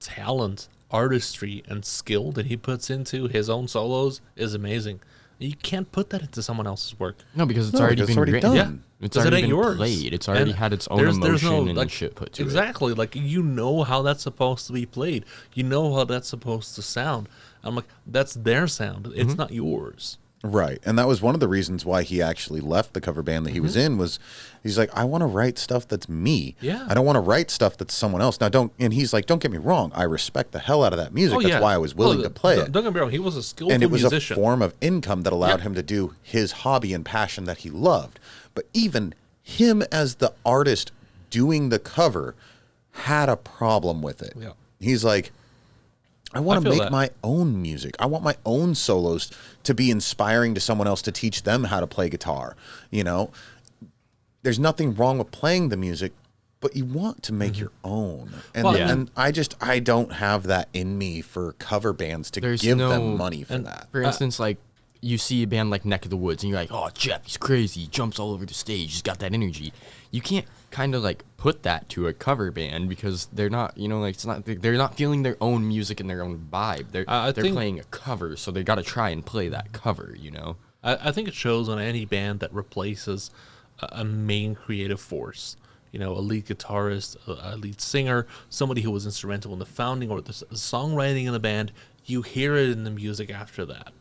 talent, artistry, and skill that he puts into his own solos is amazing. You can't put that into someone else's work. No, because it's No, already because been it's already written. done. Yeah. It's 'Cause it already ain't been yours. played. It's already And had its own there's emotion no, and like, shit put to it. exactly. Like, you know how that's supposed to be played. You know how that's supposed to sound. I'm like, that's their sound. It's not yours. Right. And that was one of the reasons why he actually left the cover band that he was in, was he's like, I want to write stuff that's me. Yeah. I don't want to write stuff that's someone else. Now, and he's like, don't get me wrong. I respect the hell out of that music. That's why I was willing to play it. Don't get me wrong. He was a skillful And it was musician. a form of income that allowed him to do his hobby and passion that he loved. But even him as the artist doing the cover had a problem with it. Yeah. He's like, I want to feel make that. my own music. I want my own solos to be inspiring to someone else, to teach them how to play guitar. You know, there's nothing wrong with playing the music, but you want to make your own. And, Well, and I don't have that in me for cover bands to There's give no- them money for that. For instance, like you see a band like Neck of the Woods, and you're like, "Oh, Jeff, he's crazy. He jumps all over the stage. He's got that energy." You can't kind of like put that to a cover band because they're not, like it's not. They're not feeling their own music and their own vibe. They're I think- playing a cover, so they got to try and play that cover. I think it shows on any band that replaces a main creative force. A lead guitarist, a lead singer, somebody who was instrumental in the founding or the songwriting in the band. You hear it in the music after that.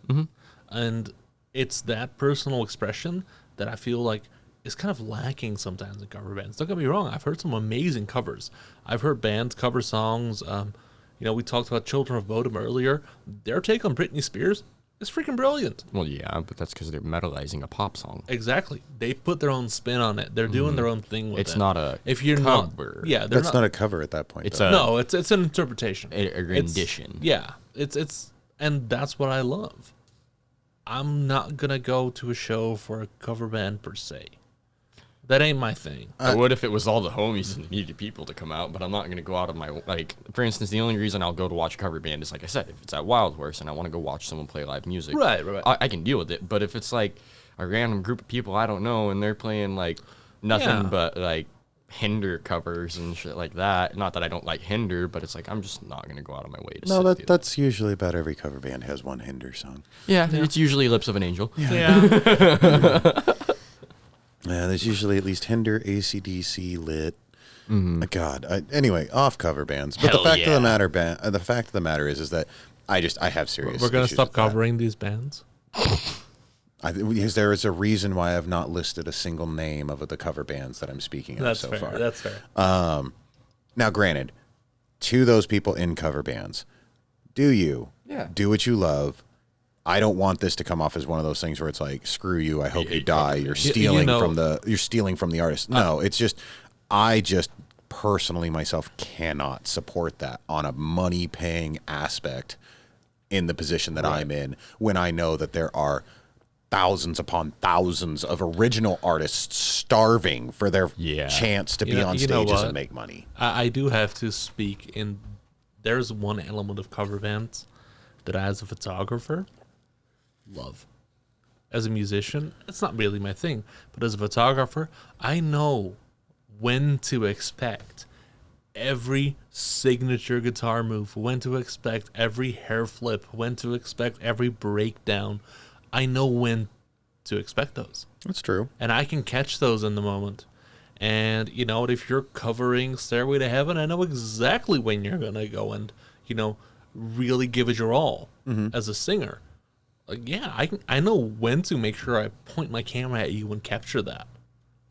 And it's that personal expression that I feel like is kind of lacking sometimes in cover bands. Don't get me wrong. I've heard some amazing covers. I've heard bands cover songs. We talked about Children of Bodom earlier. Their take on Britney Spears is freaking brilliant. Well, yeah, but that's because they're metalizing a pop song. Exactly. They put their own spin on it. They're doing their own thing with it. It's not a if you're cover. Not, yeah, they're That's not a cover at that point. It's though. no, it's an interpretation. a rendition. It's and that's what I love. I'm not gonna go to a show for a cover band per se. That ain't my thing. I would if it was all the homies and needed people to come out, but I'm not going to go out of my, for instance, the only reason I'll go to watch a cover band is, like I said, if it's at Wild Horse and I want to go watch someone play live music. Right. I can deal with it, but if it's, like, a random group of people I don't know and they're playing, like, nothing but, like, Hinder covers and shit like that, not that I don't like Hinder, but it's like, I'm just not going to go out of my way to No, sit through that's usually about every cover band has one Hinder song. Yeah, it's usually Lips of an Angel. Yeah. Yeah, there's usually at least Hinder, AC/DC, Lit. God. Anyway, off cover bands. But Hell the fact of yeah. the fact of the matter is that I have serious. We're gonna issues stop with that. covering these bands. Because there is a reason why I have not listed a single name of the cover bands that I'm speaking of That's so fair. far. That's fair. Now, granted, to those people in cover bands, do what you love. I don't want this to come off as one of those things where it's like, screw you, I hope you die. You're stealing from the artist. No, it's just I just personally myself cannot support that on a money paying aspect in the position that I'm in, when I know that there are thousands upon thousands of original artists starving for their chance to be on stages and make money. I do have to speak in. There's one element of cover bands that I, as a photographer, love. As a musician, it's not really my thing, but as a photographer, I know when to expect every signature guitar move, when to expect every hair flip, when to expect every breakdown. I know when to expect those. That's true. And I can catch those in the moment. And you know what, if you're covering Stairway to Heaven, I know exactly when you're gonna go and, really give it your all as a singer. Like, yeah, I know when to make sure I point my camera at you and capture that.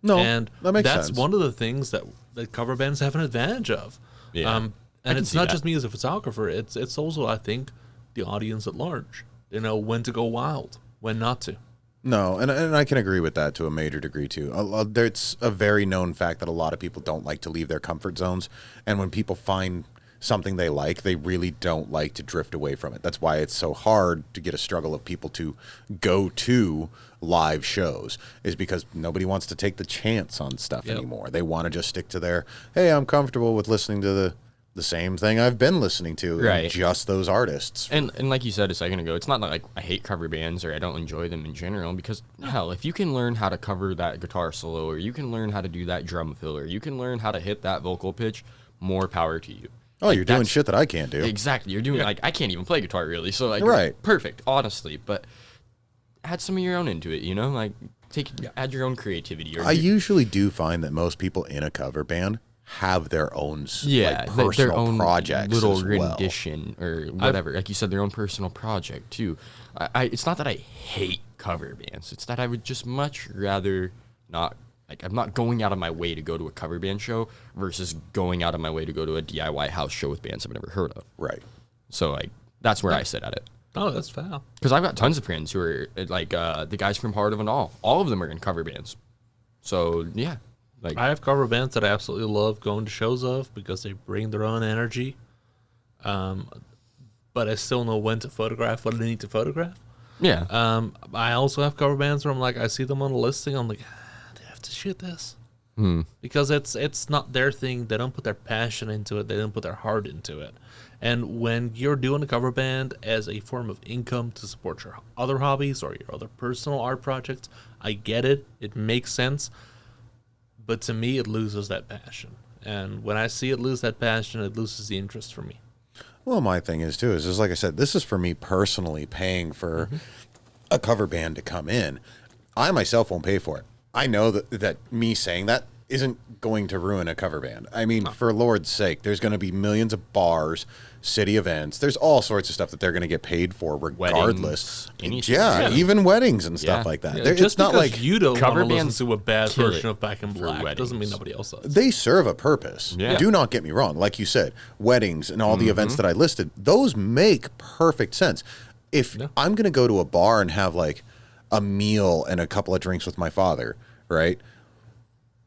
No, And that makes that's sense. one of the things that cover bands have an advantage of. Yeah. And can it's see not that. just me as a photographer. It's also, I think, the audience at large. They know when to go wild, when not to. No, and I can agree with that to a major degree too. It's a very known fact that a lot of people don't like to leave their comfort zones, and when people find something they like, they really don't like to drift away from it. That's why it's so hard to get a struggle of people to go to live shows, is because nobody wants to take the chance on stuff anymore. They want to just stick to their, hey, I'm comfortable with listening to the same thing I've been listening to, Right. and just those artists. And like you said a second ago, it's not like I hate cover bands or I don't enjoy them in general, because hell, if you can learn how to cover that guitar solo, or you can learn how to do that drum fill, or you can learn how to hit that vocal pitch, more power to you. Oh, Like, you're doing that's- shit that I can't do. Exactly. You're doing like I can't even play guitar really, so like Right. perfect, honestly. But add some of your own into it, you know, like add your own creativity. Or I usually do find that most people in a cover band have their own like, personal their own projects, little as well. rendition or whatever. Like you said, their own personal project too. It's not that I hate cover bands. It's that I would just much rather not. Like, I'm not going out of my way to go to a cover band show versus going out of my way to go to a DIY house show with bands I've never heard of. Right. So, like, that's where I sit at it. Oh, that's foul. Because I've got tons of friends who are, like, the guys from Heart of It All. All of them are in cover bands. So, yeah. Like, I have cover bands that I absolutely love going to shows of because they bring their own energy. But I still know when to photograph what I need to photograph. yeah. I also have cover bands where I'm like, I see them on the listing. I'm like, they have to shoot this. Because it's not their thing. They don't put their passion into it. They don't put their heart into it. And when you're doing a cover band as a form of income to support your other hobbies or your other personal art projects, I get it. It makes sense. But to me, it loses that passion. And when I see it lose that passion, it loses the interest for me. Well, my thing is too is like I said, this is for me personally paying for a cover band to come in. I myself won't pay for it. I know that me saying that isn't going to ruin a cover band. I mean, for Lord's sake, there's going to be millions of bars, city events. There's all sorts of stuff that they're going to get paid for regardless. Anything. Yeah, even weddings and stuff Yeah. like that. Yeah, There- just it's not because like you don't want cover to listen bands to a bad kill version it of Back in for Black doesn't mean weddings. nobody else does. they serve a purpose. Yeah. Do not get me wrong. Like you said, weddings and all the events that I listed, those make perfect sense. If I'm going to go to a bar and have like a meal and a couple of drinks with my father, right?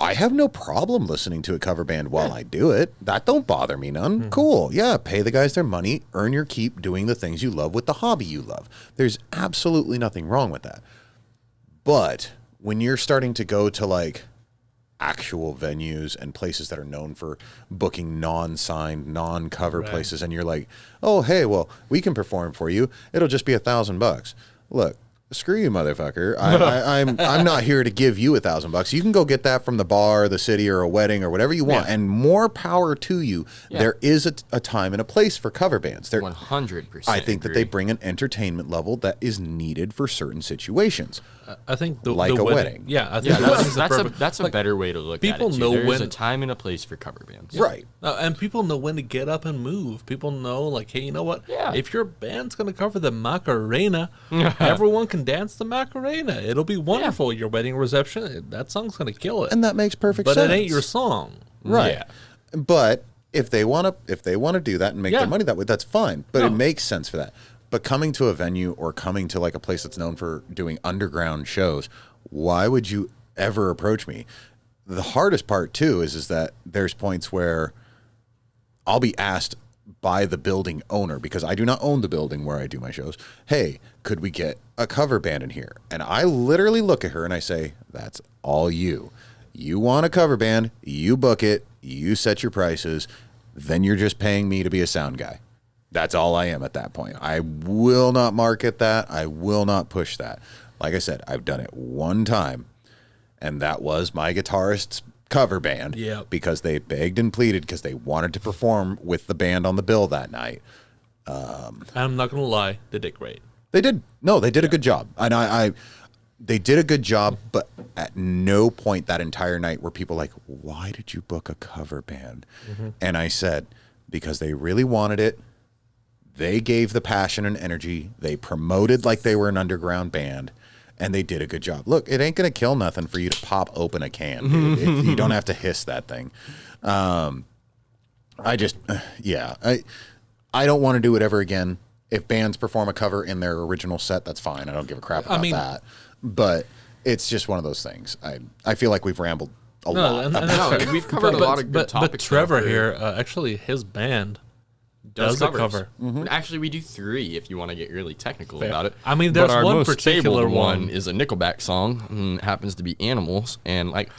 I have no problem listening to a cover band while I do it. That don't bother me none. Cool. Yeah, pay the guys their money, earn your keep doing the things you love with the hobby you love. There's absolutely nothing wrong with that. But when you're starting to go to like actual venues and places that are known for booking non-signed, non-cover places, and you're like, oh, hey, well, we can perform for you. It'll just be $1,000. Look, screw you, motherfucker. I'm not here to give you $1,000. You can go get that from the bar, the city, or a wedding, or whatever you want. Yeah. And more power to you. Yeah. There is a time and a place for cover bands. 100%. I think that they bring an entertainment level that is needed for certain situations. I think the Like the a wedding. Yeah, I think Yeah, the wedding's the perfect. that's a like, better way to look at it. people too. know There's when- a time and a place for cover bands. Right. And people know when to get up and move. People know, like, hey, you know what? Yeah. If your band's gonna cover the Macarena, everyone can dance the Macarena. It'll be wonderful. Your wedding reception, that song's gonna kill it. And that makes perfect but sense. it ain't your song. Right. Yeah. But if they want to do that and make Yeah. their money that way, that's fine. But it No. makes sense for that. But coming to a venue or coming to like a place that's known for doing underground shows, why would you ever approach me? The hardest part too is that there's points where I'll be asked by the building owner, because I do not own the building where I do my shows. Hey, could we get a cover band in here? And I literally look at her and I say, that's all you. You want a cover band, you book it, you set your prices, then you're just paying me to be a sound guy. That's all I am at that point. I will not market that. I will not push that. Like I said, I've done it one time, and that was my guitarist's cover band. Yep. Because they begged and pleaded because they wanted to perform with the band on the bill that night. I'm not gonna lie, they did great. They did. No, they did a good job. And they did a good job, but at no point that entire night were people like, why did you book a cover band? And I said, because they really wanted it. They gave the passion and energy. They promoted like they were an underground band, and they did a good job. Look, it ain't going to kill nothing for you to pop open a can. Dude. You don't have to hiss that thing. I don't want to do it ever again. If bands perform a cover in their original set, that's fine. I don't give a crap about that. But it's just one of those things. I feel like we've rambled a lot. No, we've covered a lot of good But topics. Trevor though, for- here, actually, his band does the covers. cover. Actually, we do 3 if you want to get really technical about it. I mean, But there's our one most particular fabled one. is a Nickelback song. It happens to be Animals, and like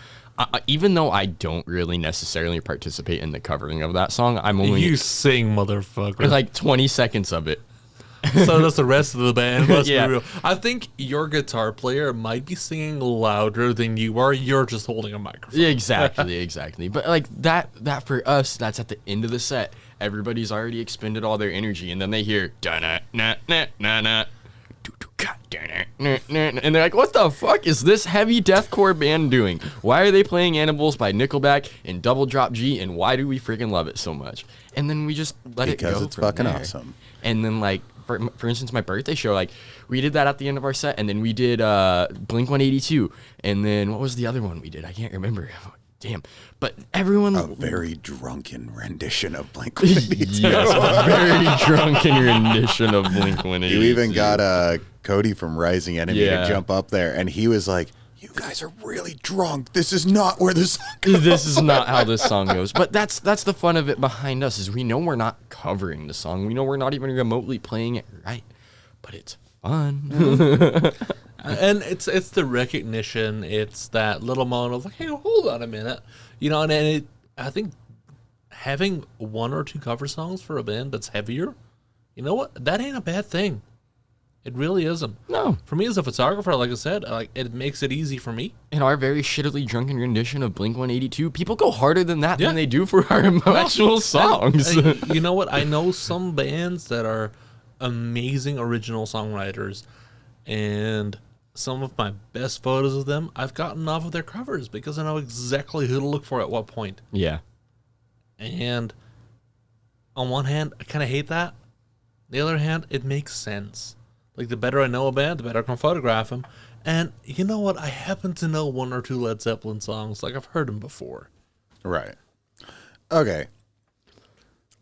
Even though I don't really necessarily participate in the covering of that song, I'm only You sing, motherfucker. like 20 seconds of it. So does the rest of the band. Let's Yeah. be real. I think your guitar player might be singing louder than you are. You're just holding a microphone. Exactly. But like that for us, that's at the end of the set. Everybody's already expended all their energy, and then they hear na-na-na-na-na, and they're like, what the fuck is this heavy deathcore band doing? Why are they playing Animals by Nickelback in double drop G, and why do we freaking love it so much? And then we just let it go. Because it's from fucking there. awesome. And then like for instance, my birthday show, like we did that at the end of our set, and then we did Blink-182, and then what was the other one we did? I can't remember. Damn. But everyone A very drunken rendition of Blink-182. yes, a very drunken rendition of Blink-182. You even got Cody from Rising Enemy Yeah. to jump up there, and he was like, "You guys are really drunk. This is not where this song goes." This is not how this song goes. But that's the fun of it behind us, is we know we're not covering the song. We know we're not even remotely playing it right. But it's fun. And it's the recognition. It's that little moment of like, hey, hold on a minute, you know. And I think having one or two cover songs for a band that's heavier, you know what? That ain't a bad thing. It really isn't. No. For me as a photographer, like I said, like it makes it easy for me. In our very shittily drunken rendition of Blink-182, people go harder than that Yeah. than they do for our actual songs. You know what? I know some bands that are amazing original songwriters, and some of my best photos of them I've gotten off of their covers because I know exactly who to look for at what point. Yeah. And on one hand, I kind of hate that. The other hand, it makes sense. Like, the better I know a band, the better I can photograph them. And you know what? I happen to know one or two Led Zeppelin songs. Like, I've heard them before. Right. Okay.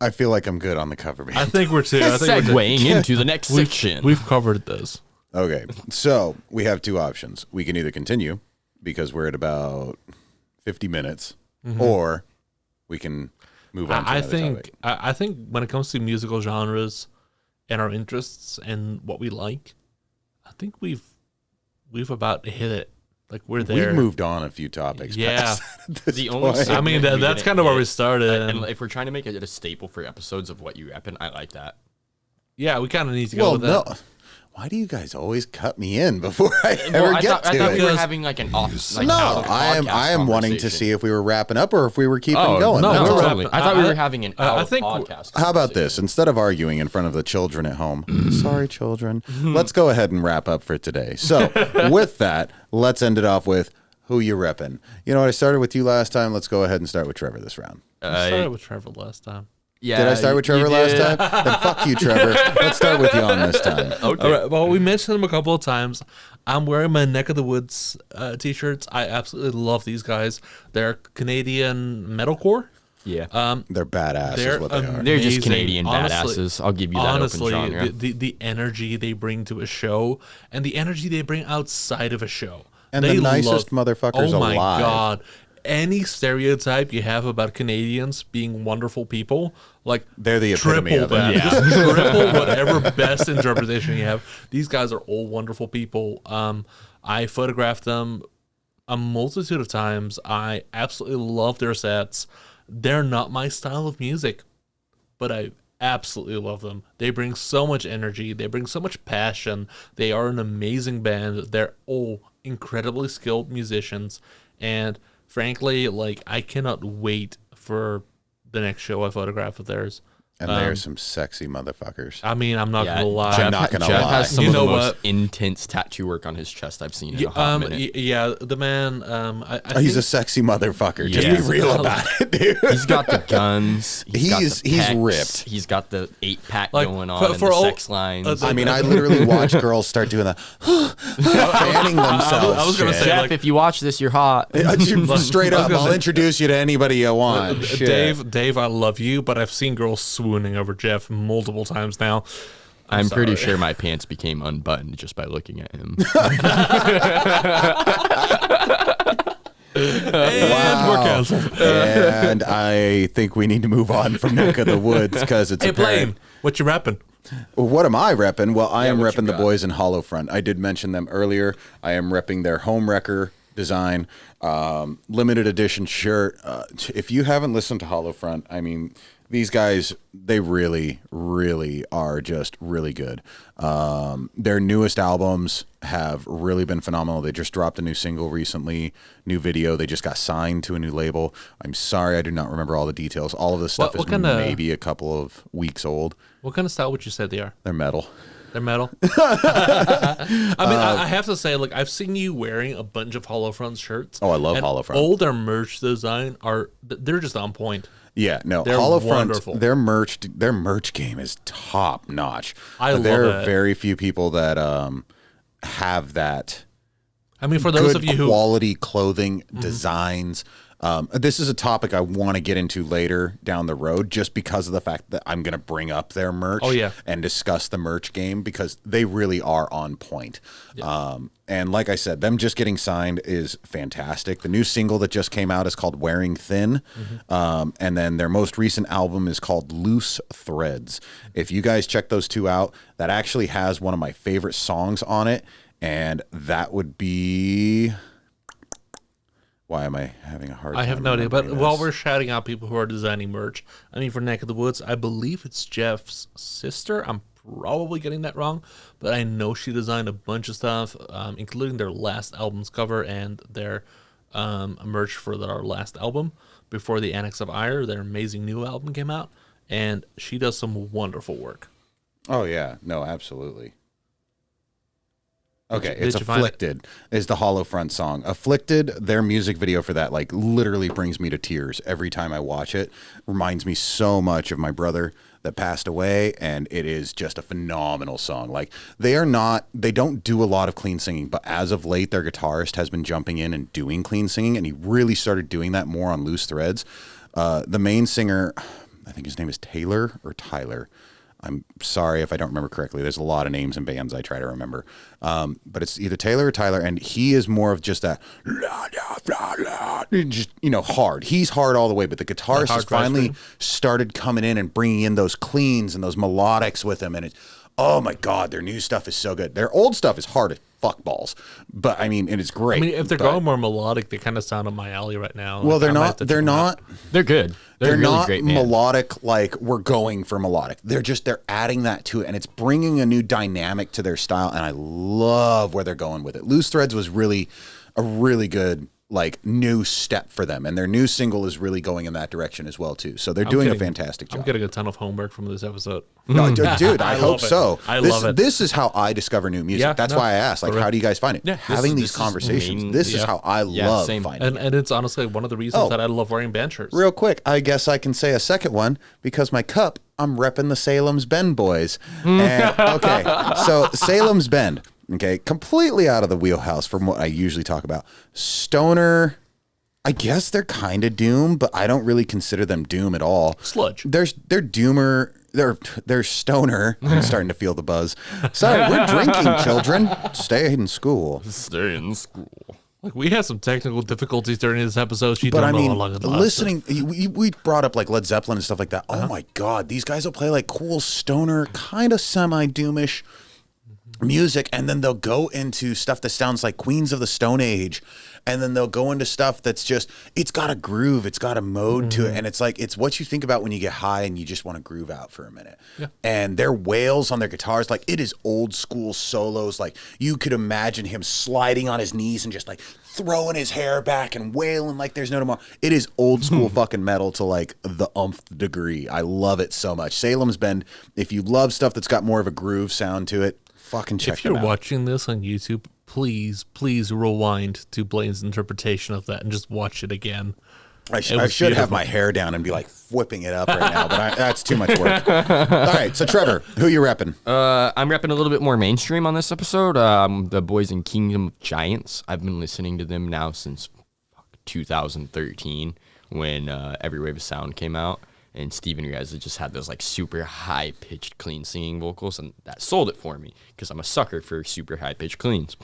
I feel like I'm good on the cover band. I think we're too. I think we're too. Segueing into the next section. We've covered this. Okay, so we have two options. We can either continue because we're at about 50 minutes, or we can move on to another topic. I think when it comes to musical genres and our interests and what we like, I think we've about hit it. Like, we're there. We've moved on a few topics. Yeah. past this The only point. I mean, segment we that's didn't kind of where we hit. started. And if we're trying to make it a staple for episodes of What You Reppin', I like that. Yeah, we kind of need to go Well, with that. no. Why do you guys always cut me in before I ever Well, I get thought to we it? were having like an off. Like, No, out of I am podcast wanting to conversation. see if we were wrapping up or if we were keeping Oh, going. no, That's we're all. wrapping. I thought we I- were having an I out think podcast. How about this? Instead of arguing in front of the children at home, sorry, children, let's go ahead and wrap up for today. So, with that, let's end it off with who you reppin'. You know what? I started with you last time. Let's go ahead and start with Trevor this round. I started with Trevor last time. Yeah, Did I start with Trevor you last did. time? Then fuck you, Trevor. Let's start with you on this time. Okay. All right, well, we mentioned them a couple of times. I'm wearing my Neck of the Woods t-shirts. I absolutely love these guys. They're Canadian metalcore. Yeah. They're badass, They're is what they are. They're just amazing. Canadian Honestly- badasses. I'll give you that Honestly, open genre. the energy they bring to a show and the energy they bring outside of a show. And They the nicest motherfuckers Oh my alive. God. Any stereotype you have about Canadians being wonderful people, like, They're the epitome triple of it. that. Yeah. Just triple whatever best interpretation you have. These guys are all wonderful people. I photographed them a multitude of times. I absolutely love their sets. They're not my style of music, but I absolutely love them. They bring so much energy. They bring so much passion. They are an amazing band. They're all incredibly skilled musicians. And frankly, like, I cannot wait for the next show I photograph of theirs. And they're some sexy motherfuckers. I mean, I'm not Yeah, gonna lie. I'm not gonna Jeff lie. has some You of the know most what? intense tattoo work on his chest I've seen in a hot minute. Yeah, the man. I He's a think- sexy motherfucker. Just Yeah. be real about it, dude. He's got the guns. He's pecs, ripped. He's got the 8-pack Like, going for- on and for the all- sex lines. I mean, I literally watch girls start doing the fanning themselves. I was gonna shit. say, Jeff, like- if you watch this, you're hot. Straight up, I'll introduce you to anybody you want. Shit. Dave, I love you, but I've seen girls swooning over Jeff multiple times now. I'm pretty sorry. sure my pants became unbuttoned just by looking at him. And we're canceled. And I think we need to move on from Neck of the Woods because it's Hey, apparent. Blaine, what you rapping? Well, what am I repping? Well, I am what you repping the got? boys in Hollow Front. I did mention them earlier. I am repping their Home Wrecker. design, limited edition shirt. If you haven't listened to Hollow Front, I mean, these guys, they really, really are just really good. Their newest albums have really been phenomenal. They just dropped a new single recently, new video. They just got signed to a new label. I'm sorry, I do not remember all the details. All of this stuff is maybe a couple of weeks old. What kind of style would you say they are? They're metal. They're metal. I mean, I have to say, like, I've seen you wearing a bunch of Hollow Front shirts. Oh, I love Hollow Front. All their merch design they're just on point. Yeah, no, they're Hollow Front, wonderful. their merch game is top notch. There are very few people that have that. I mean, for those of you who quality clothing designs. This is a topic I want to get into later down the road, just because of the fact that I'm going to bring up their merch and discuss the merch game, because they really are on point. Yeah. And like I said, them just getting signed is fantastic. The new single that just came out is called Wearing Thin. And then their most recent album is called Loose Threads. If you guys check those two out, that actually has one of my favorite songs on it. And that would be... Why am I having a hard time? I have no idea. But while we're shouting out people who are designing merch, I mean, for Neck of the Woods, I believe it's Jeff's sister. I'm probably getting that wrong, but I know she designed a bunch of stuff, including their last album's cover and their merch for their last album before the Annex of Ire, their amazing new album came out. And she does some wonderful work. Oh, yeah. No, absolutely. Okay, it's Afflicted is the Hollow Front song. Afflicted, their music video for that, like, literally brings me to tears every time I watch it. Reminds me so much of my brother that passed away, and it is just a phenomenal song. Like, they don't do a lot of clean singing, but as of late, their guitarist has been jumping in and doing clean singing, and he really started doing that more on Loose Threads. The main singer, I think his name is Taylor or Tyler. I'm sorry if I don't remember correctly. There's a lot of names and bands I try to remember. But it's either Taylor or Tyler, and he is more of just that, just, hard. He's hard all the way, but the guitarist has finally started coming in and bringing in those cleans and those melodics with him, and it's, oh my God, their new stuff is so good. Their old stuff is hard as fuck balls, but I mean, and it's great. I mean, if they're going more melodic, they kind of sound up my alley right now. Well, they're not. They're good. They're really not great, melodic. Like, we're going for melodic. They're adding that to it, and it's bringing a new dynamic to their style. And I love where they're going with it. Loose Threads was really a really good, like, new step for them, and their new single is really going in that direction as well too. So they're doing a fantastic job. I'm getting a ton of homework from this episode. No, dude, I hope so. I love it. This is how I discover new music. That's why I asked, like, how do you guys find it? Yeah, having these conversations. This is how I love finding it. And it's honestly one of the reasons that I love wearing band shirts. Real quick, I guess I can say a second one, because my cup, I'm repping the Salem's Bend boys. And, okay, so Salem's Bend. Okay, completely out of the wheelhouse from what I usually talk about. Stoner, I guess they're kind of doom, but I don't really consider them doom at all. Sludge. They're doomer. They're stoner. I'm starting to feel the buzz. Sorry, we're drinking, children. Stay in school. Stay in school. Like, we had some technical difficulties during this episode. But I mean, listening, we brought up like Led Zeppelin and stuff like that. Oh my God, these guys will play like cool stoner, kind of semi-doomish music, and then they'll go into stuff that sounds like Queens of the Stone Age, and then they'll go into stuff that's just, it's got a groove, it's got a mode to it, and it's like, it's what you think about when you get high and you just want to groove out for a minute. And their wails on their guitars, like, it is old school solos. Like, you could imagine him sliding on his knees and just like throwing his hair back and wailing like there's no tomorrow. It is old school fucking metal to like the umpth degree. I love it so much. Salem's Bend, if you love stuff that's got more of a groove sound to it, fucking check them out. If you're watching this on YouTube, please rewind to Blaine's interpretation of that and just watch it again. I should have my hair down and be like whipping it up right now, but that's too much work. All right, so Trevor, who you repping? I'm repping a little bit more mainstream on this episode. The boys in Kingdom of Giants. I've been listening to them now since 2013 when Every Wave of Sound came out. And Steven Reza just had those like super high-pitched clean singing vocals, and that sold it for me because I'm a sucker for super high-pitched cleans.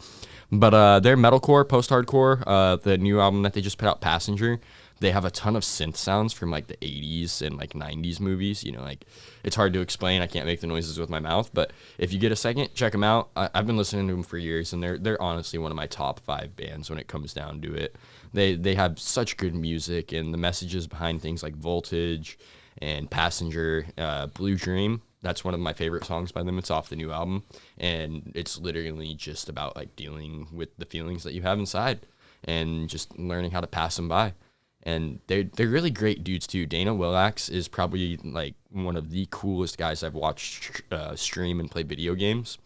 But they're metalcore, post-hardcore. The new album that they just put out, Passenger, They have a ton of synth sounds from like the 80s and like 90s movies. You know, like it's hard to explain. I can't make the noises with my mouth, but if you get a second, check them out. I've been listening to them for years, and they're honestly one of my top 5 bands when it comes down to it. They have such good music, and the messages behind things like Voltage and Passenger, Blue Dream. That's one of my favorite songs by them. It's off the new album, and it's literally just about like dealing with the feelings that you have inside and just learning how to pass them by. And they're really great dudes too. Dana Willax is probably like one of the coolest guys I've watched stream and play video games,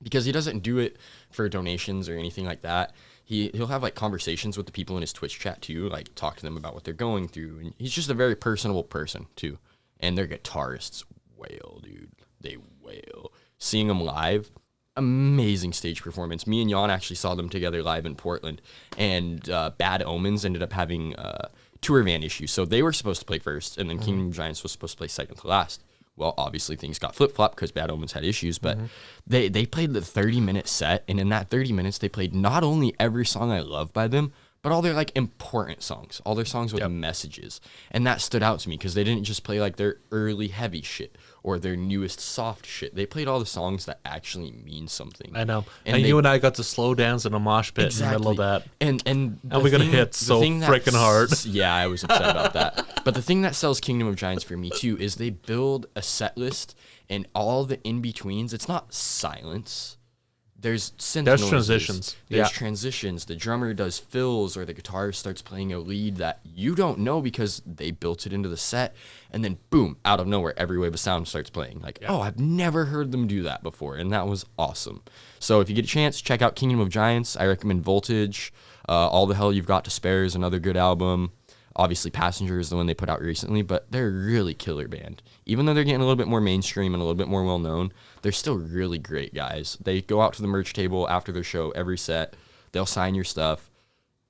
because he doesn't do it for donations or anything like that. He'll have like conversations with the people in his Twitch chat too, like talk to them about what they're going through. And he's just a very personable person too. And their guitarists wail, dude. They wail. Seeing them live, amazing stage performance. Me and Jan actually saw them together live in Portland, and Bad Omens ended up having tour van issues. So they were supposed to play first, and then Kingdom of Giants was supposed to play second to last. Well, obviously things got flip-flopped because Bad Omens had issues, but they played the 30-minute set, and in that 30 minutes, they played not only every song I love by them, but all their like important songs, all their songs with messages. And that stood out to me because they didn't just play like their early heavy shit or their newest soft shit. They played all the songs that actually mean something. I know. And you and I got to slow dance in a mosh pit in the middle of that. And we got hit so freaking hard. Yeah, I was upset about that. But the thing that sells Kingdom of Giants for me too is they build a set list, and all the in-betweens, it's not silence. There's synth noises. Transitions. There's transitions. The drummer does fills, or the guitarist starts playing a lead that you don't know because they built it into the set, and then boom, out of nowhere, every wave of sound starts playing. Like, oh, I've never heard them do that before, and that was awesome. So if you get a chance, check out Kingdom of Giants. I recommend Voltage. All the Hell You've Got to Spare is another good album. Obviously, Passenger is the one they put out recently, but they're a really killer band. Even though they're getting a little bit more mainstream and a little bit more well-known, they're still really great guys. They go out to the merch table after their show every set. They'll sign your stuff.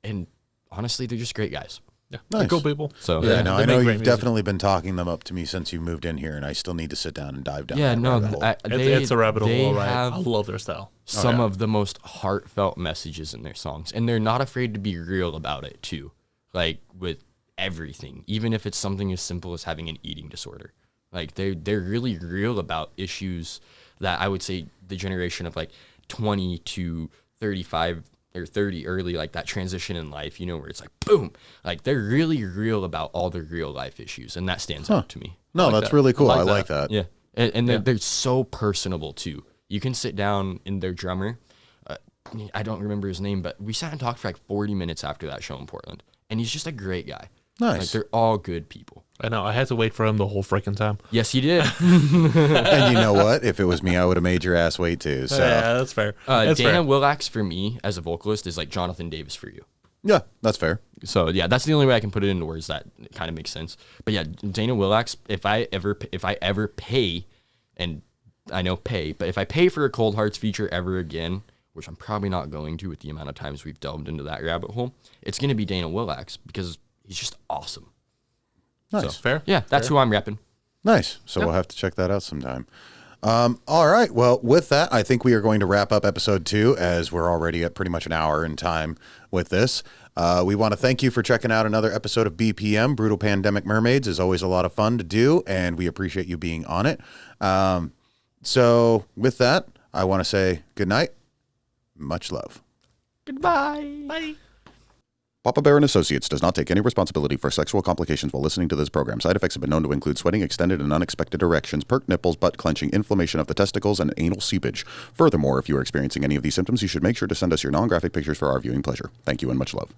And honestly, they're just great guys. Yeah, nice. They're cool people. So I know you've definitely been talking them up to me since you moved in here, and I still need to sit down and dive down. It's a rabbit hole, right? I love their style. Some of the most heartfelt messages in their songs, and they're not afraid to be real about it too. Like with everything, even if it's something as simple as having an eating disorder. Like they're really real about issues that I would say the generation of like 20 to 35 or 30 early, like that transition in life, you know, where it's like boom, like they're really real about all the real life issues, and that stands out to me. No, that's really cool. I like that. Yeah, and they're so personable too. You can sit down in their drummer. I don't remember his name, but we sat and talked for like 40 minutes after that show in Portland, and he's just a great guy. Nice. Like, they're all good people. I know. I had to wait for him the whole freaking time. Yes, you did. And you know what? If it was me, I would have made your ass wait too. So yeah, that's fair. Dana Willax for me as a vocalist is like Jonathan Davis for you. Yeah, that's fair. So yeah, that's the only way I can put it into words that kind of makes sense. But yeah, Dana Willax, if I ever pay, and I know pay, but if I pay for a Cold Hearts feature ever again, which I'm probably not going to with the amount of times we've delved into that rabbit hole, it's going to be Dana Willax because he's just awesome. Nice. So, fair. Yeah, that's who I'm repping. Nice. So we'll have to check that out sometime. All right. Well, with that, I think we are going to wrap up episode 2, as we're already at pretty much an hour in time with this. We want to thank you for checking out another episode of BPM. Brutal Pandemic Mermaids is always a lot of fun to do, and we appreciate you being on it. So with that, I want to say good night. Much love. Goodbye. Bye. Papa Bear and Associates does not take any responsibility for sexual complications while listening to this program. Side effects have been known to include sweating, extended and unexpected erections, perked nipples, butt clenching, inflammation of the testicles, and anal seepage. Furthermore, if you are experiencing any of these symptoms, you should make sure to send us your non-graphic pictures for our viewing pleasure. Thank you and much love.